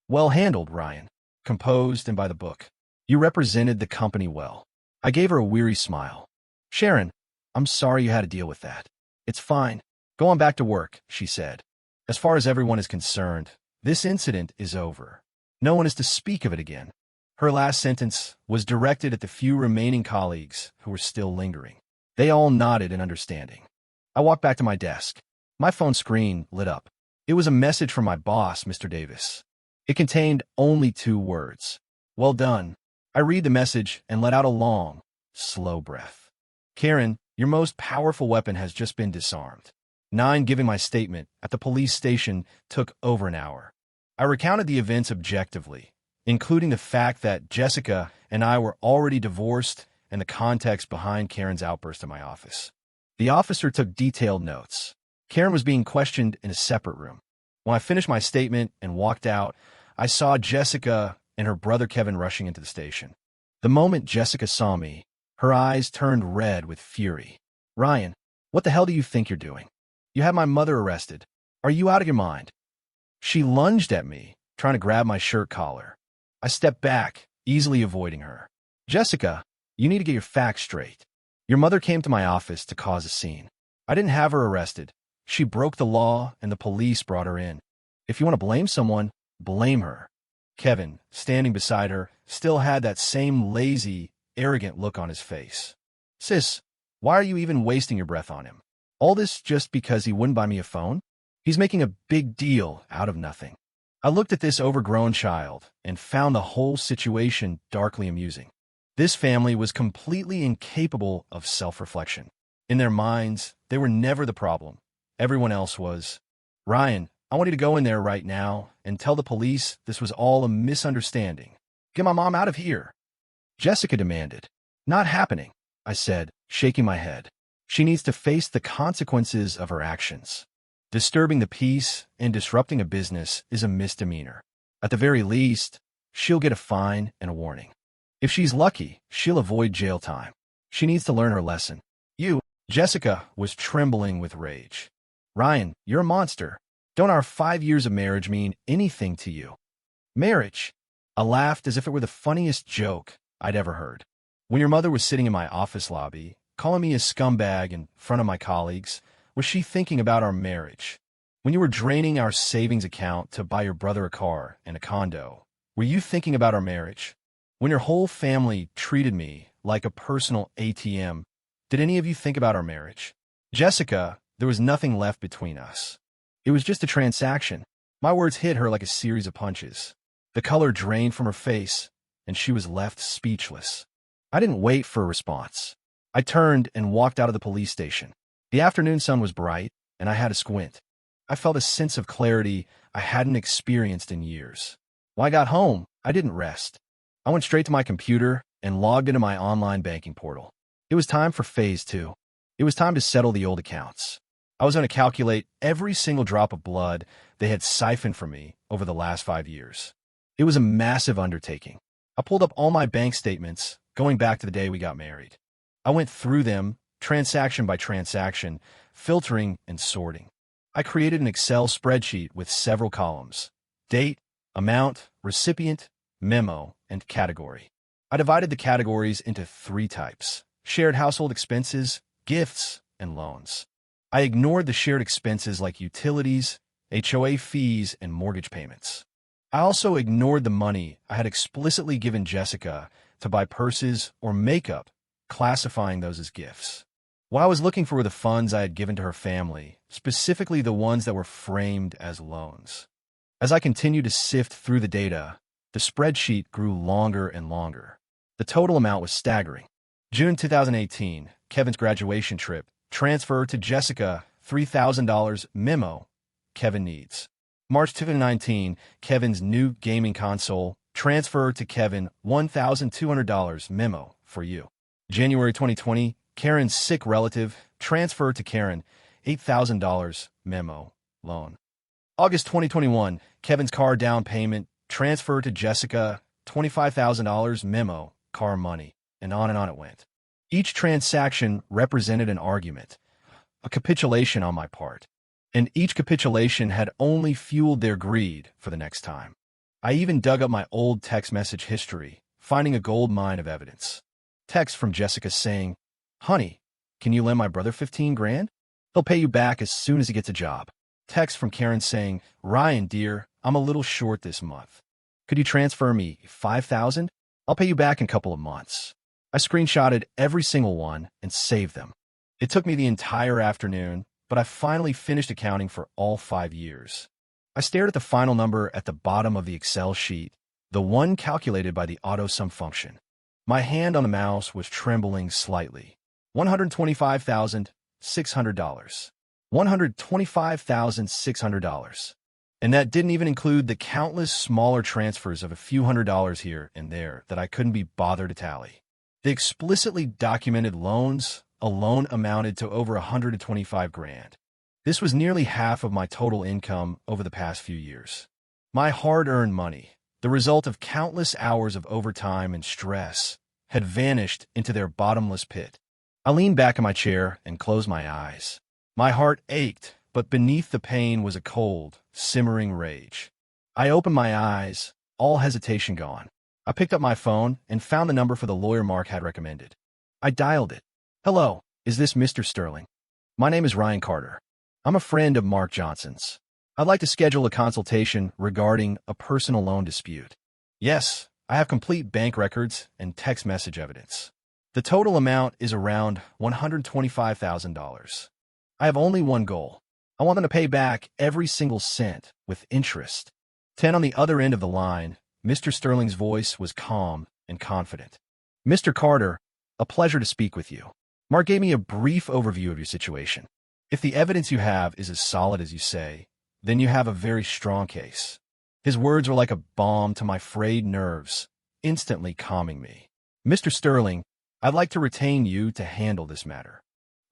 Well handled, Ryan. Composed and by the book. You represented the company well. I gave her a weary smile. Sharon, I'm sorry you had to deal with that. It's fine. Go on back to work, she said. As far as everyone is concerned, this incident is over. No one is to speak of it again. Her last sentence was directed at the few remaining colleagues who were still lingering. They all nodded in understanding. I walked back to my desk. My phone screen lit up. It was a message from my boss, Mr. Davis. It contained only 2 words. Well done. I read the message and let out a long, slow breath. Karen, your most powerful weapon has just been disarmed. 9 giving my statement at the police station took over an hour. I recounted the events objectively, including the fact that Jessica and I were already divorced and the context behind Karen's outburst in my office. The officer took detailed notes. Karen was being questioned in a separate room. When I finished my statement and walked out, I saw Jessica and her brother Kevin rushing into the station. The moment Jessica saw me, her eyes turned red with fury. Ryan, what the hell do you think you're doing? You had my mother arrested. Are you out of your mind? She lunged at me, trying to grab my shirt collar. I stepped back, easily avoiding her. Jessica, you need to get your facts straight. Your mother came to my office to cause a scene. I didn't have her arrested. She broke the law, and the police brought her in. If you want to blame someone, blame her. Kevin, standing beside her, still had that same lazy, arrogant look on his face. Sis, why are you even wasting your breath on him? All this just because he wouldn't buy me a phone? He's making a big deal out of nothing. I looked at this overgrown child and found the whole situation darkly amusing. This family was completely incapable of self-reflection. In their minds, they were never the problem. Everyone else was. Ryan, I want you to go in there right now and tell the police this was all a misunderstanding. Get my mom out of here. Jessica demanded. Not happening, I said, shaking my head. She needs to face the consequences of her actions. Disturbing the peace and disrupting a business is a misdemeanor. At the very least, she'll get a fine and a warning. If she's lucky, she'll avoid jail time. She needs to learn her lesson. You, Jessica, was trembling with rage. Ryan, you're a monster. Don't our 5 years of marriage mean anything to you? Marriage? I laughed as if it were the funniest joke I'd ever heard. When your mother was sitting in my office lobby, calling me a scumbag in front of my colleagues, was she thinking about our marriage? When you were draining our savings account to buy your brother a car and a condo, were you thinking about our marriage? When your whole family treated me like a personal ATM, did any of you think about our marriage? Jessica, there was nothing left between us. It was just a transaction. My words hit her like a series of punches. The color drained from her face, and she was left speechless. I didn't wait for a response. I turned and walked out of the police station. The afternoon sun was bright, and I had a squint. I felt a sense of clarity I hadn't experienced in years. When I got home, I didn't rest. I went straight to my computer and logged into my online banking portal. It was time for phase 2. It was time to settle the old accounts. I was going to calculate every single drop of blood they had siphoned from me over the last 5 years. It was a massive undertaking. I pulled up all my bank statements, going back to the day we got married. I went through them, transaction by transaction, filtering and sorting. I created an Excel spreadsheet with several columns: date, amount, recipient, memo, and category. I divided the categories into 3 types: shared household expenses, gifts, and loans. I ignored the shared expenses like utilities, HOA fees, and mortgage payments. I also ignored the money I had explicitly given Jessica to buy purses or makeup, classifying those as gifts. What I was looking for were the funds I had given to her family, specifically the ones that were framed as loans. As I continued to sift through the data, the spreadsheet grew longer and longer. The total amount was staggering. June 2018, Kevin's graduation trip. Transfer to Jessica, $3,000 memo. Kevin needs. March 2019, Kevin's new gaming console. Transfer to Kevin, $1,200 memo for you. January 2020, Karen's sick relative. Transfer to Karen, $8,000 memo loan. August 2021, Kevin's car down payment. Transfer to Jessica, $25,000 memo car money. And on it went. Each transaction represented an argument, a capitulation on my part, and each capitulation had only fueled their greed for the next time. I even dug up my old text message history, finding a gold mine of evidence. Text from Jessica saying, "Honey, can you lend my brother 15 grand? He'll pay you back as soon as he gets a job." Text from Karen saying, "Ryan, dear, I'm a little short this month. Could you transfer me 5,000? I'll pay you back in a couple of months." I screenshotted every single one and saved them. It took me the entire afternoon, but I finally finished accounting for all 5 years. I stared at the final number at the bottom of the Excel sheet, the one calculated by the AutoSum function. My hand on the mouse was trembling slightly. $125,600. $125,600. And that didn't even include the countless smaller transfers of a few $100s here and there that I couldn't be bothered to tally. The explicitly documented loans alone amounted to over 125 grand. This was nearly half of my total income over the past few years. My hard-earned money, the result of countless hours of overtime and stress, had vanished into their bottomless pit. I leaned back in my chair and closed my eyes. My heart ached, but beneath the pain was a cold, simmering rage. I opened my eyes, all hesitation gone. I picked up my phone and found the number for the lawyer Mark had recommended. I dialed it. "Hello, is this Mr. Sterling? My name is Ryan Carter. I'm a friend of Mark Johnson's. I'd like to schedule a consultation regarding a personal loan dispute." "Yes, I have complete bank records and text message evidence. The total amount is around $125,000. I have only one goal. I want them to pay back every single cent with interest." 10 on the other end of the line, Mr. Sterling's voice was calm and confident. "Mr. Carter, a pleasure to speak with you. Mark gave me a brief overview of your situation. If the evidence you have is as solid as you say, then you have a very strong case." His words were like a balm to my frayed nerves, instantly calming me. "Mr. Sterling, I'd like to retain you to handle this matter."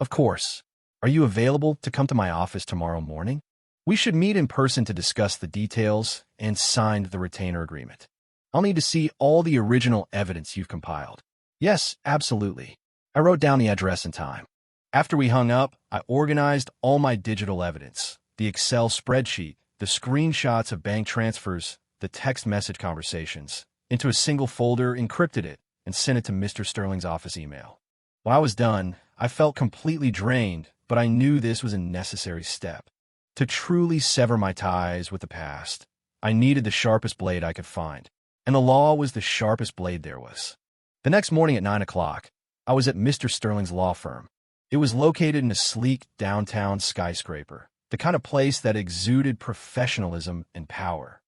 "Of course. Are you available to come to my office tomorrow morning? We should meet in person to discuss the details and sign the retainer agreement. I'll need to see all the original evidence you've compiled." "Yes, absolutely. I wrote down the address and time. After we hung up, I organized all my digital evidence, the Excel spreadsheet, the screenshots of bank transfers, the text message conversations, into a single folder, encrypted it, and sent it to Mr. Sterling's office email. When I was done, I felt completely drained, but I knew this was a necessary step. To truly sever my ties with the past, I needed the sharpest blade I could find, and the law was the sharpest blade there was. The next morning at 9 o'clock, I was at Mr. Sterling's law firm. It was located in a sleek downtown skyscraper, the kind of place that exuded professionalism and power.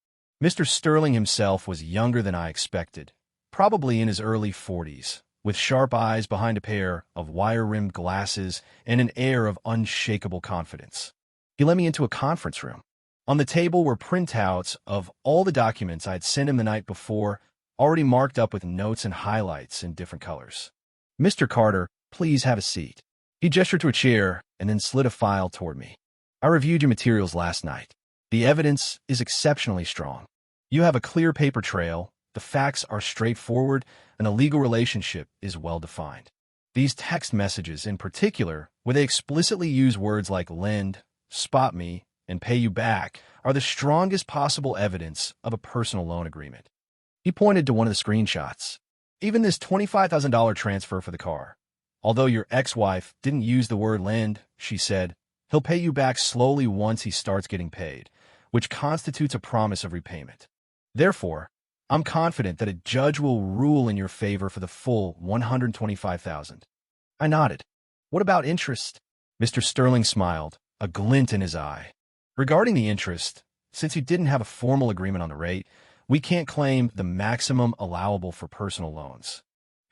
Mr. Sterling himself was younger than I expected, probably in his early 40s, with sharp eyes behind a pair of wire-rimmed glasses and an air of unshakable confidence. He led me into a conference room. On the table were printouts of all the documents I had sent him the night before, already marked up with notes and highlights in different colors. "Mr. Carter, please have a seat." He gestured to a chair and then slid a file toward me. "I reviewed your materials last night. The evidence is exceptionally strong. You have a clear paper trail, the facts are straightforward, and the legal relationship is well-defined. These text messages in particular, where they explicitly use words like lend, spot me, and pay you back, are the strongest possible evidence of a personal loan agreement." He pointed to one of the screenshots. "Even this $25,000 transfer for the car. Although your ex-wife didn't use the word lend," she said, "he'll pay you back slowly once he starts getting paid, which constitutes a promise of repayment. Therefore, I'm confident that a judge will rule in your favor for the full $125,000. I nodded. "What about interest?" Mr. Sterling smiled, a glint in his eye. "Regarding the interest, since you didn't have a formal agreement on the rate, we can't claim the maximum allowable for personal loans.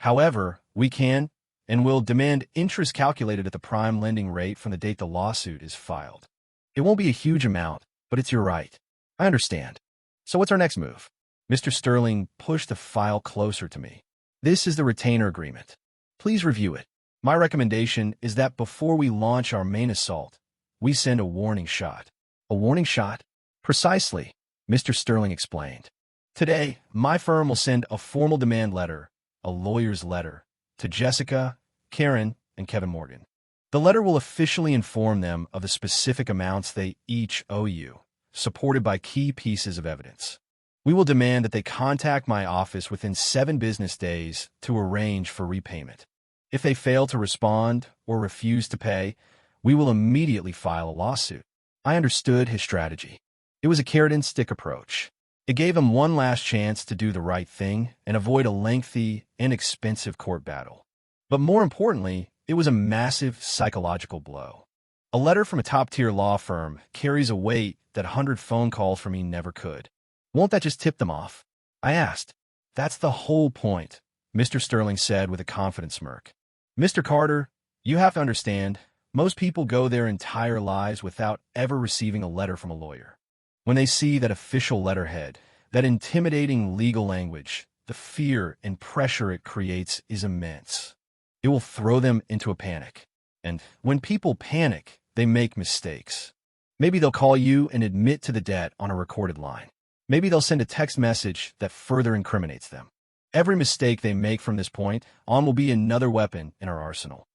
However, we can and will demand interest calculated at the prime lending rate from the date the lawsuit is filed. It won't be a huge amount, but it's your right." "I understand. So what's our next move?" Mr. Sterling pushed the file closer to me. "This is the retainer agreement. Please review it. My recommendation is that before we launch our main assault, we send a warning shot." "A warning shot?" "Precisely," Mr. Sterling explained. "Today, my firm will send a formal demand letter, a lawyer's letter, to Jessica, Karen, and Kevin Morgan. The letter will officially inform them of the specific amounts they each owe you, supported by key pieces of evidence. We will demand that they contact my office within 7 business days to arrange for repayment. If they fail to respond or refuse to pay, we will immediately file a lawsuit." I understood his strategy. It was a carrot-and-stick approach. It gave him one last chance to do the right thing and avoid a lengthy and expensive court battle. But more importantly, it was a massive psychological blow. A letter from a top-tier law firm carries a weight that 100 phone calls from me never could. "Won't that just tip them off?" I asked. "That's the whole point," Mr. Sterling said with a confident smirk. "Mr. Carter, you have to understand, most people go their entire lives without ever receiving a letter from a lawyer. When they see that official letterhead, that intimidating legal language, the fear and pressure it creates is immense. It will throw them into a panic. And when people panic, they make mistakes. Maybe they'll call you and admit to the debt on a recorded line. Maybe they'll send a text message that further incriminates them. Every mistake they make from this point on will be another weapon in our arsenal."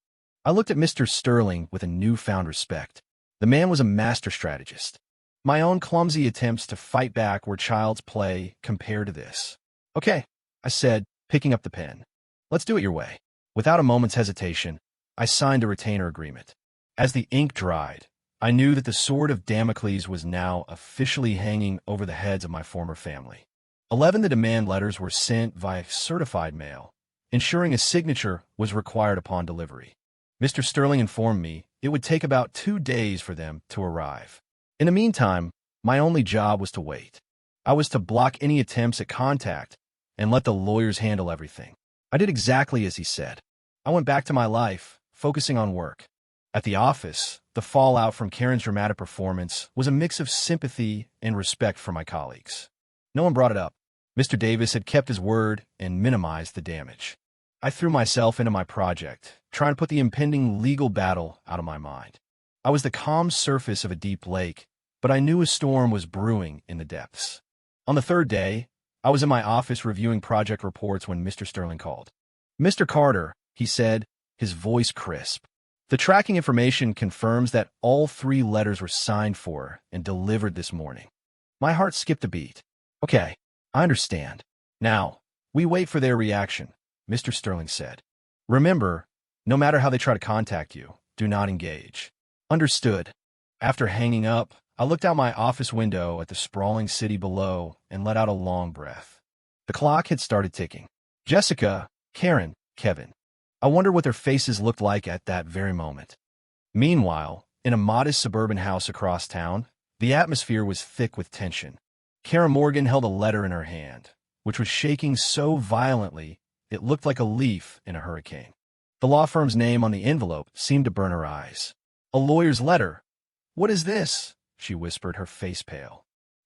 I looked at Mr. Sterling with a newfound respect. The man was a master strategist. My own clumsy attempts to fight back were child's play compared to this. "Okay," I said, picking up the pen. "Let's do it your way." Without a moment's hesitation, I signed a retainer agreement. As the ink dried, I knew that the sword of Damocles was now officially hanging over the heads of my former family. 11 the demand letters were sent via certified mail, ensuring a signature was required upon delivery. Mr. Sterling informed me it would take about 2 days for them to arrive. In the meantime, my only job was to wait. I was to block any attempts at contact and let the lawyers handle everything. I did exactly as he said. I went back to my life, focusing on work. At the office, the fallout from Karen's dramatic performance was a mix of sympathy and respect for my colleagues. No one brought it up. Mr. Davis had kept his word and minimized the damage. I threw myself into my project, trying to put the impending legal battle out of my mind. I was the calm surface of a deep lake, but I knew a storm was brewing in the depths. On the 3rd day, I was in my office reviewing project reports when Mr. Sterling called. "Mr. Carter," he said, his voice crisp. The tracking information confirms that all 3 letters were signed for and delivered this morning. My heart skipped a beat. Okay, I understand. Now, we wait for their reaction, Mr. Sterling said. Remember, no matter how they try to contact you, do not engage. Understood. After hanging up, I looked out my office window at the sprawling city below and let out a long breath. The clock had started ticking. Jessica, Karen, Kevin. I wonder what their faces looked like at that very moment. Meanwhile, in a modest suburban house across town, the atmosphere was thick with tension. Karen Morgan held a letter in her hand, which was shaking so violently it looked like a leaf in a hurricane. The law firm's name on the envelope seemed to burn her eyes. A lawyer's letter. What is this? She whispered, her face pale.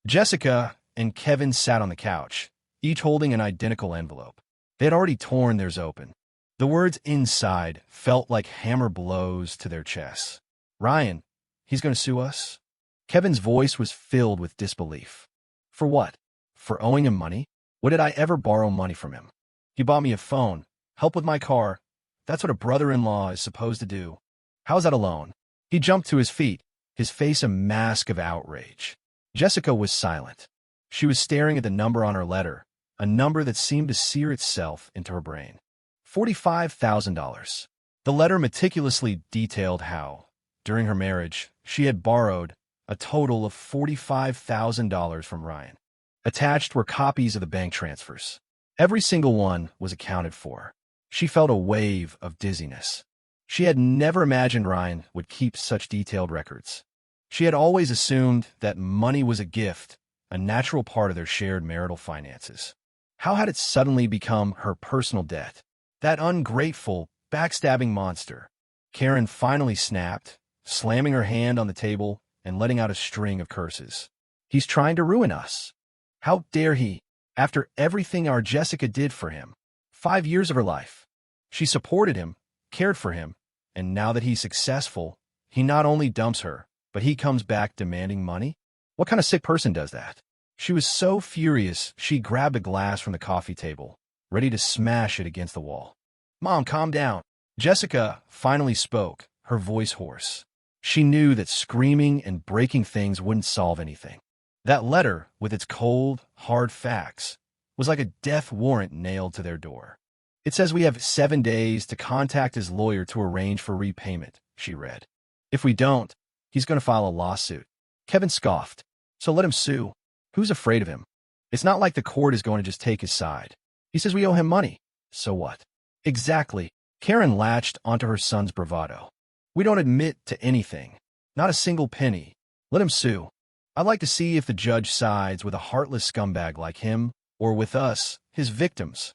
Jessica and Kevin sat on the couch, each holding an identical envelope. They had already torn theirs open. The words inside felt like hammer blows to their chests. Ryan, he's going to sue us? Kevin's voice was filled with disbelief. For what? For owing him money? When did I ever borrow money from him? He bought me a phone, help with my car. That's what a brother-in-law is supposed to do. How's that a loan? He jumped to his feet, his face a mask of outrage. Jessica was silent. She was staring at the number on her letter, a number that seemed to sear itself into her brain. $45,000. The letter meticulously detailed how, during her marriage, she had borrowed a total of $45,000 from Ryan. Attached were copies of the bank transfers. Every single one was accounted for. She felt a wave of dizziness. She had never imagined Ryan would keep such detailed records. She had always assumed that money was a gift, a natural part of their shared marital finances. How had it suddenly become her personal debt? That ungrateful, backstabbing monster. Karen finally snapped, slamming her hand on the table and letting out a string of curses. He's trying to ruin us. How dare he, after everything our Jessica did for him? 5 years of her life. She supported him, cared for him, and now that he's successful, he not only dumps her, but he comes back demanding money? What kind of sick person does that? She was so furious, she grabbed a glass from the coffee table, ready to smash it against the wall. Mom, calm down. Jessica finally spoke, her voice hoarse. She knew that screaming and breaking things wouldn't solve anything. That letter, with its cold, hard facts, was like a death warrant nailed to their door. It says we have 7 days to contact his lawyer to arrange for repayment, she read. If we don't, he's going to file a lawsuit. Kevin scoffed. So let him sue. Who's afraid of him? It's not like the court is going to just take his side. He says we owe him money. So what? Exactly. Karen latched onto her son's bravado. We don't admit to anything. Not a single penny. Let him sue. I'd like to see if the judge sides with a heartless scumbag like him or with us, his victims.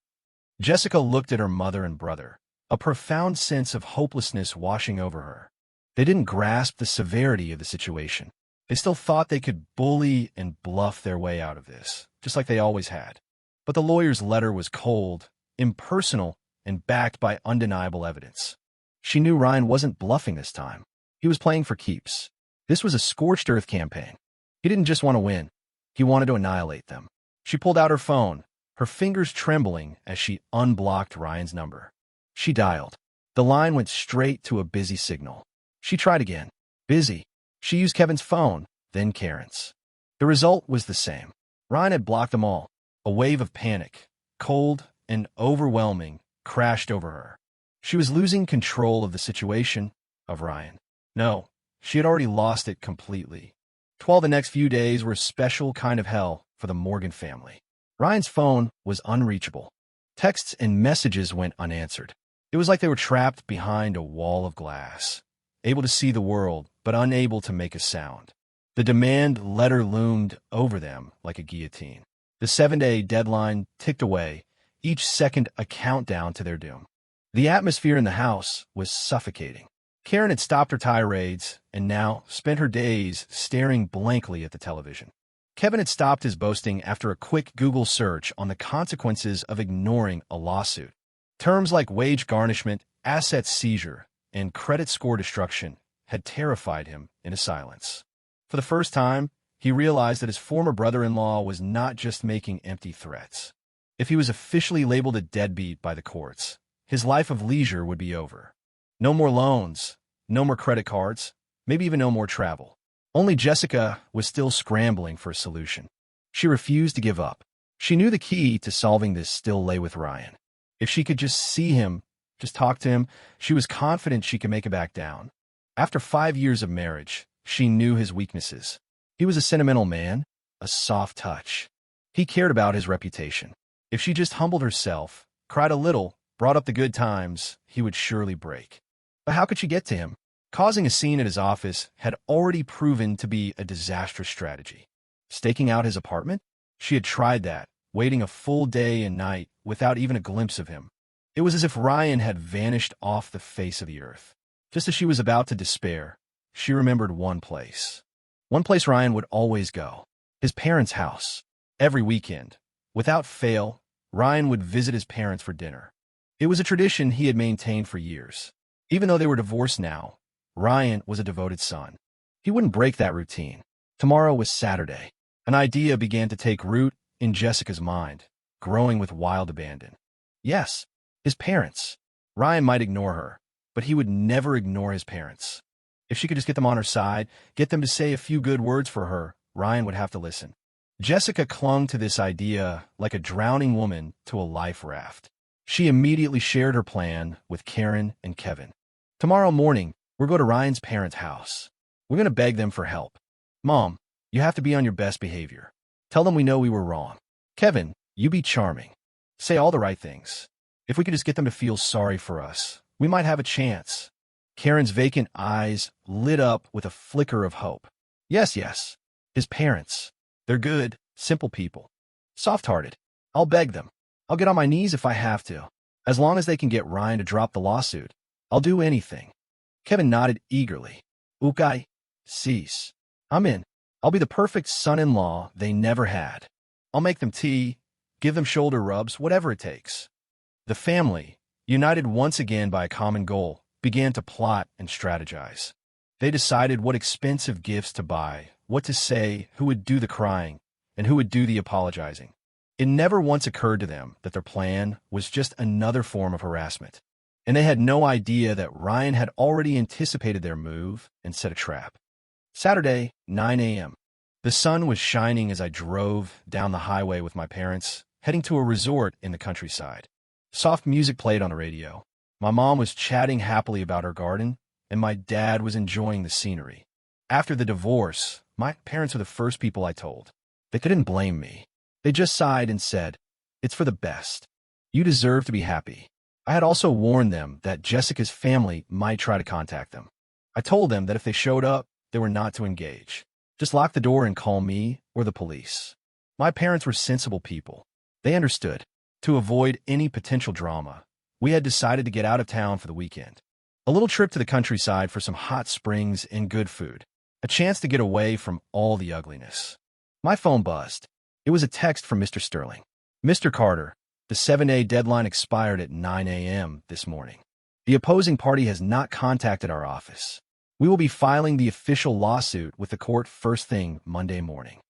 Jessica looked at her mother and brother, a profound sense of hopelessness washing over her. They didn't grasp the severity of the situation. They still thought they could bully and bluff their way out of this, just like they always had. But the lawyer's letter was cold, impersonal, and backed by undeniable evidence. She knew Ryan wasn't bluffing this time. He was playing for keeps. This was a scorched-earth campaign. He didn't just want to win. He wanted to annihilate them. She pulled out her phone, her fingers trembling as she unblocked Ryan's number. She dialed. The line went straight to a busy signal. She tried again. Busy. She used Kevin's phone, then Karen's. The result was the same. Ryan had blocked them all. A wave of panic, cold and overwhelming, crashed over her. She was losing control of the situation, of Ryan. No, she had already lost it completely. The next few days were a special kind of hell for the Morgan family. Ryan's phone was unreachable. Texts and messages went unanswered. It was like they were trapped behind a wall of glass, able to see the world, but unable to make a sound. The demand letter loomed over them like a guillotine. The 7-day deadline ticked away, each second a countdown to their doom. The atmosphere in the house was suffocating. Karen had stopped her tirades and now spent her days staring blankly at the television. Kevin had stopped his boasting after a quick Google search on the consequences of ignoring a lawsuit. Terms like wage garnishment, asset seizure, and credit score destruction had terrified him into silence. For the first time, he realized that his former brother-in-law was not just making empty threats. If he was officially labeled a deadbeat by the courts, his life of leisure would be over. No more loans, no more credit cards, maybe even no more travel. Only Jessica was still scrambling for a solution. She refused to give up. She knew the key to solving this still lay with Ryan. If she could just see him, just talk to him, she was confident she could make it back down. After 5 years of marriage, she knew his weaknesses. He was a sentimental man, a soft touch. He cared about his reputation. If she just humbled herself, cried a little, brought up the good times, he would surely break. But how could she get to him? Causing a scene at his office had already proven to be a disastrous strategy. Staking out his apartment? She had tried that, waiting a full day and night without even a glimpse of him. It was as if Ryan had vanished off the face of the earth. Just as she was about to despair, she remembered one place. One place Ryan would always go. His parents' house. Every weekend. Without fail, Ryan would visit his parents for dinner. It was a tradition he had maintained for years. Even though they were divorced now, Ryan was a devoted son. He wouldn't break that routine. Tomorrow was Saturday. An idea began to take root in Jessica's mind, growing with wild abandon. Yes, his parents. Ryan might ignore her, but he would never ignore his parents. If she could just get them on her side, get them to say a few good words for her, Ryan would have to listen. Jessica clung to this idea like a drowning woman to a life raft. She immediately shared her plan with Karen and Kevin. Tomorrow morning, we'll go to Ryan's parents' house. We're going to beg them for help. Mom, you have to be on your best behavior. Tell them we know we were wrong. Kevin, you be charming. Say all the right things. If we could just get them to feel sorry for us, we might have a chance. Karen's vacant eyes lit up with a flicker of hope. Yes, yes. His parents. They're good, simple people. Soft-hearted. I'll beg them. I'll get on my knees if I have to. As long as they can get Ryan to drop the lawsuit, I'll do anything. Kevin nodded eagerly. Okay. Cease. I'm in. I'll be the perfect son-in-law they never had. I'll make them tea, give them shoulder rubs, whatever it takes. The family, united once again by a common goal, began to plot and strategize. They decided what expensive gifts to buy, what to say, who would do the crying, and who would do the apologizing. It never once occurred to them that their plan was just another form of harassment. And they had no idea that Ryan had already anticipated their move and set a trap. Saturday, 9 a.m. The sun was shining as I drove down the highway with my parents, heading to a resort in the countryside. Soft music played on the radio. My mom was chatting happily about her garden, and my dad was enjoying the scenery. After the divorce, my parents were the first people I told. They couldn't blame me. They just sighed and said, "It's for the best. You deserve to be happy." I had also warned them that Jessica's family might try to contact them. I told them that if they showed up, they were not to engage. Just lock the door and call me or the police. My parents were sensible people. They understood. To avoid any potential drama, we had decided to get out of town for the weekend. A little trip to the countryside for some hot springs and good food. A chance to get away from all the ugliness. My phone buzzed. It was a text from Mr. Sterling. "Mr. Carter, the 7-day deadline expired at 9 a.m. this morning. The opposing party has not contacted our office. We will be filing the official lawsuit with the court first thing Monday morning."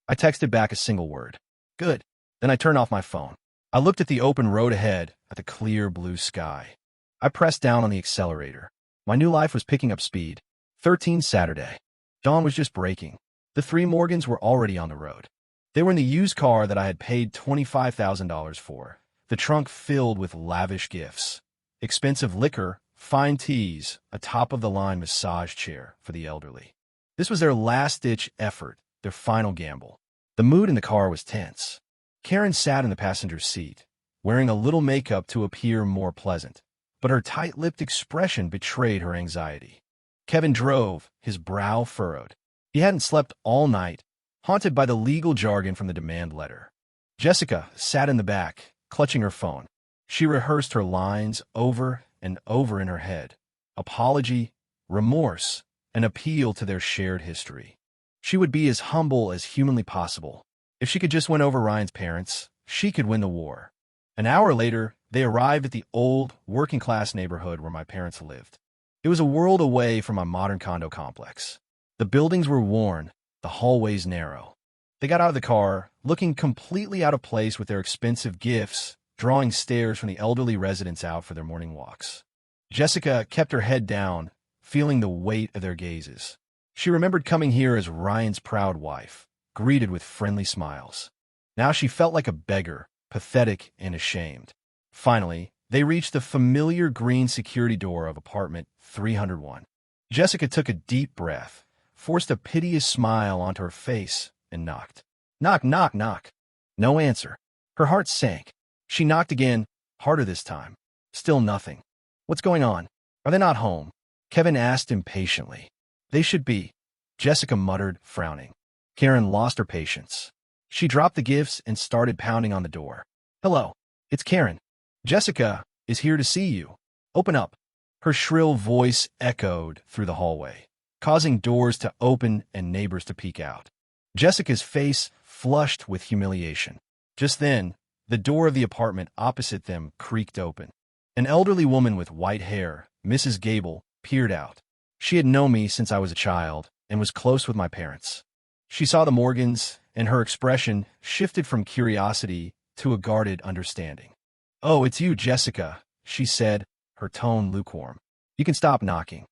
I texted back a single word. Good. Then I turned off my phone. I looked at the open road ahead, at the clear blue sky. I pressed down on the accelerator. My new life was picking up speed. 13 Saturday. Dawn was just breaking. The three Morgans were already on the road. They were in the used car that I had paid $25,000 for, the trunk filled with lavish gifts. Expensive liquor, fine teas, a top-of-the-line massage chair for the elderly. This was their last-ditch effort, their final gamble. The mood in the car was tense. Karen sat in the passenger seat, wearing a little makeup to appear more pleasant, but her tight-lipped expression betrayed her anxiety. Kevin drove, his brow furrowed. He hadn't slept all night, haunted by the legal jargon from the demand letter. Jessica sat in the back, clutching her phone. She rehearsed her lines over and over in her head. Apology, remorse, an appeal to their shared history. She would be as humble as humanly possible. If she could just win over Ryan's parents, she could win the war. An hour later, they arrived at the old, working-class neighborhood where my parents lived. It was a world away from my modern condo complex. The buildings were worn, the hallways narrow. They got out of the car, looking completely out of place with their expensive gifts, drawing stares from the elderly residents out for their morning walks. Jessica kept her head down, feeling the weight of their gazes. She remembered coming here as Ryan's proud wife, greeted with friendly smiles. Now she felt like a beggar, pathetic and ashamed. Finally, they reached the familiar green security door of apartment 301. Jessica took a deep breath, forced a piteous smile onto her face, and knocked. Knock, knock, knock. No answer. Her heart sank. She knocked again, harder this time. Still nothing. What's going on? Are they not home? Kevin asked impatiently. They should be, Jessica muttered, frowning. Karen lost her patience. She dropped the gifts and started pounding on the door. Hello, it's Karen. Jessica is here to see you. Open up. Her shrill voice echoed through the hallway, causing doors to open and neighbors to peek out. Jessica's face flushed with humiliation. Just then, the door of the apartment opposite them creaked open. An elderly woman with white hair, Mrs. Gable, peered out. She had known me since I was a child and was close with my parents. She saw the Morgans, and her expression shifted from curiosity to a guarded understanding. Oh, it's you, Jessica, she said, her tone lukewarm. You can stop knocking.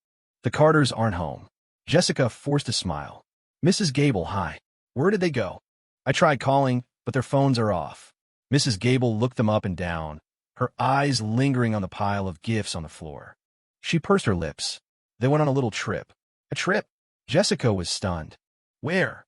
The Carters aren't home. Jessica forced a smile. Mrs. Gable, hi. Where did they go? I tried calling, but their phones are off. Mrs. Gable looked them up and down, her eyes lingering on the pile of gifts on the floor. She pursed her lips. They went on a little trip. A trip? Jessica was stunned. Where?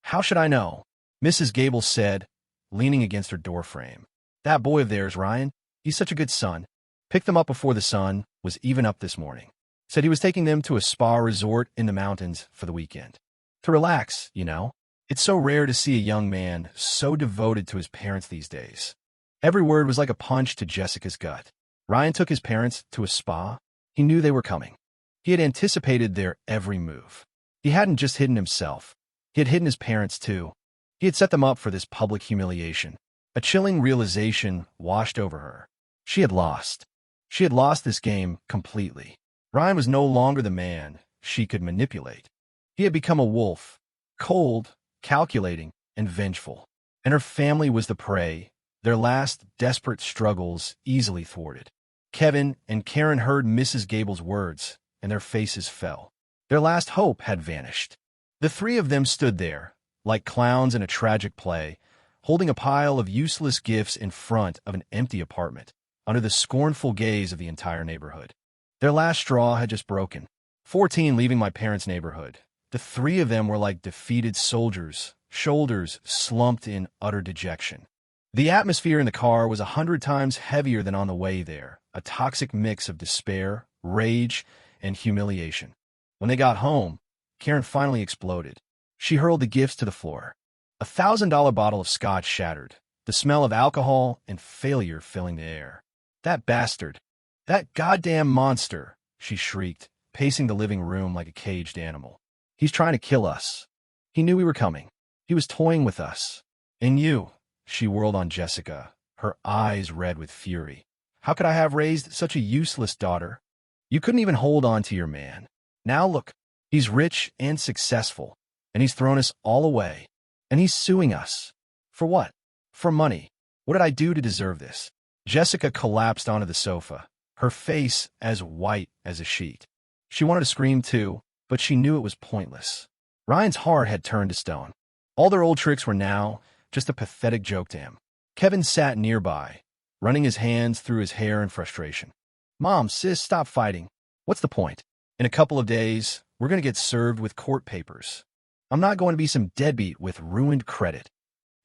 How should I know? Mrs. Gable said, leaning against her doorframe. That boy of theirs, Ryan, he's such a good son. Picked them up before the sun was even up this morning. Said he was taking them to a spa resort in the mountains for the weekend. To relax, you know. It's so rare to see a young man so devoted to his parents these days. Every word was like a punch to Jessica's gut. Ryan took his parents to a spa. He knew they were coming. He had anticipated their every move. He hadn't just hidden himself. He had hidden his parents, too. He had set them up for this public humiliation. A chilling realization washed over her. She had lost. She had lost this game completely. Ryan was no longer the man she could manipulate. He had become a wolf, cold, calculating, and vengeful. And her family was the prey, their last desperate struggles easily thwarted. Kevin and Karen heard Mrs. Gable's words, and their faces fell. Their last hope had vanished. The three of them stood there, like clowns in a tragic play, holding a pile of useless gifts in front of an empty apartment, under the scornful gaze of the entire neighborhood. Their last straw had just broken. 14 leaving my parents' neighborhood. The three of them were like defeated soldiers, shoulders slumped in utter dejection. The atmosphere in the car was 100 times heavier than on the way there, a toxic mix of despair, rage, and humiliation. When they got home, Karen finally exploded. She hurled the gifts to the floor. A $1,000 bottle of scotch shattered, the smell of alcohol and failure filling the air. That bastard! That goddamn monster! She shrieked, pacing the living room like a caged animal. He's trying to kill us. He knew we were coming. He was toying with us. And you, she whirled on Jessica, her eyes red with fury. How could I have raised such a useless daughter? You couldn't even hold on to your man. Now look, he's rich and successful, and he's thrown us all away. And he's suing us. For what? For money. What did I do to deserve this? Jessica collapsed onto the sofa, her face as white as a sheet. She wanted to scream too, but she knew it was pointless. Ryan's heart had turned to stone. All their old tricks were now just a pathetic joke to him. Kevin sat nearby, running his hands through his hair in frustration. Mom, sis, stop fighting. What's the point? In a couple of days, we're going to get served with court papers. I'm not going to be some deadbeat with ruined credit.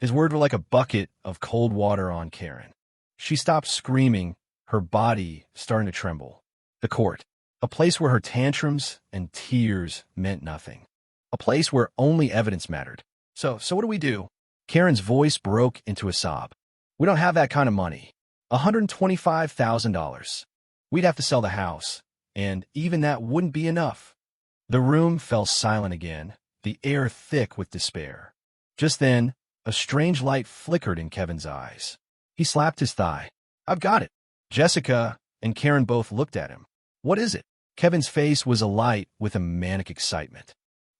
His words were like a bucket of cold water on Karen. She stopped screaming, her body starting to tremble. The court, a place where her tantrums and tears meant nothing. A place where only evidence mattered. So what do we do? Karen's voice broke into a sob. We don't have that kind of money. $125,000. We'd have to sell the house, and even that wouldn't be enough. The room fell silent again, the air thick with despair. Just then, a strange light flickered in Kevin's eyes. He slapped his thigh. I've got it. Jessica and Karen both looked at him. What is it? Kevin's face was alight with a manic excitement.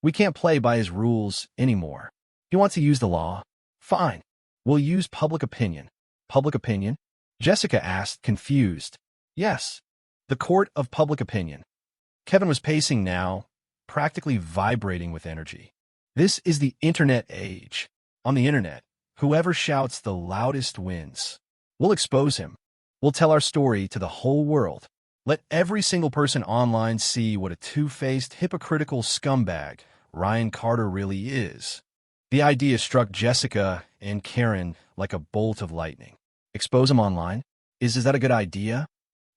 We can't play by his rules anymore. He wants to use the law. Fine. We'll use public opinion. Public opinion? Jessica asked, confused. Yes. The court of public opinion. Kevin was pacing now, practically vibrating with energy. This is the internet age. On the internet, whoever shouts the loudest wins. We'll expose him. We'll tell our story to the whole world. Let every single person online see what a two-faced, hypocritical scumbag Ryan Carter really is. The idea struck Jessica and Karen like a bolt of lightning. Expose him online? Is that a good idea?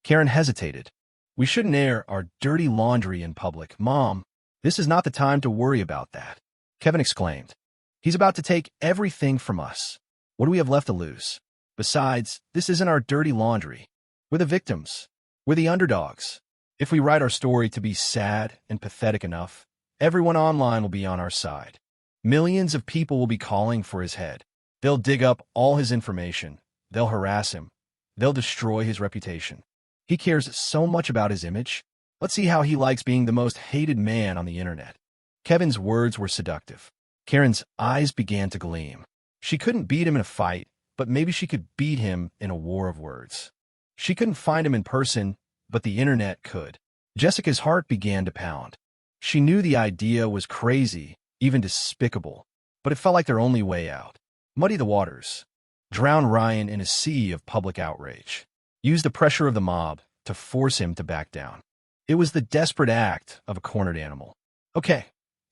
Karen hesitated. We shouldn't air our dirty laundry in public. Mom, this is not the time to worry about that. Kevin exclaimed. He's about to take everything from us. What do we have left to lose? Besides, this isn't our dirty laundry. We're the victims. We're the underdogs. If we write our story to be sad and pathetic enough, everyone online will be on our side. Millions of people will be calling for his head. They'll dig up all his information. They'll harass him. They'll destroy his reputation. He cares so much about his image. Let's see how he likes being the most hated man on the internet. Kevin's words were seductive. Karen's eyes began to gleam. She couldn't beat him in a fight, but maybe she could beat him in a war of words. She couldn't find him in person, but the internet could. Jessica's heart began to pound. She knew the idea was crazy, even despicable, but it felt like their only way out. Muddy the waters. Drown Ryan in a sea of public outrage. Use the pressure of the mob to force him to back down. It was the desperate act of a cornered animal. Okay,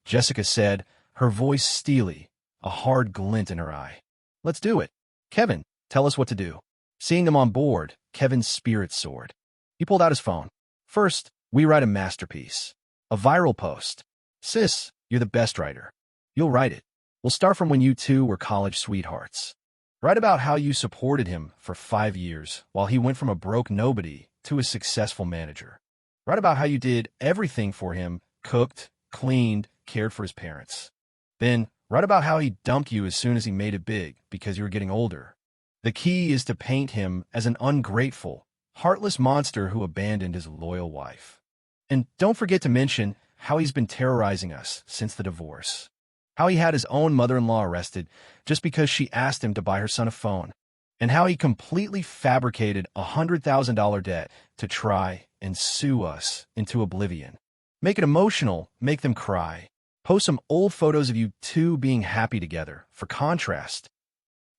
Jessica said, her voice steely, a hard glint in her eye. Let's do it. Kevin, tell us what to do. Seeing them on board, Kevin's spirit soared. He pulled out his phone. First, we write a masterpiece. A viral post. Sis, you're the best writer. You'll write it. We'll start from when you two were college sweethearts. Write about how you supported him for 5 years while he went from a broke nobody to a successful manager. Write about how you did everything for him, cooked, cleaned, cared for his parents. Then, write about how he dumped you as soon as he made it big because you were getting older. The key is to paint him as an ungrateful, heartless monster who abandoned his loyal wife. And don't forget to mention how he's been terrorizing us since the divorce. How he had his own mother-in-law arrested just because she asked him to buy her son a phone. And how he completely fabricated a $100,000 debt to try and sue us into oblivion. Make it emotional, make them cry. Post some old photos of you two being happy together, for contrast.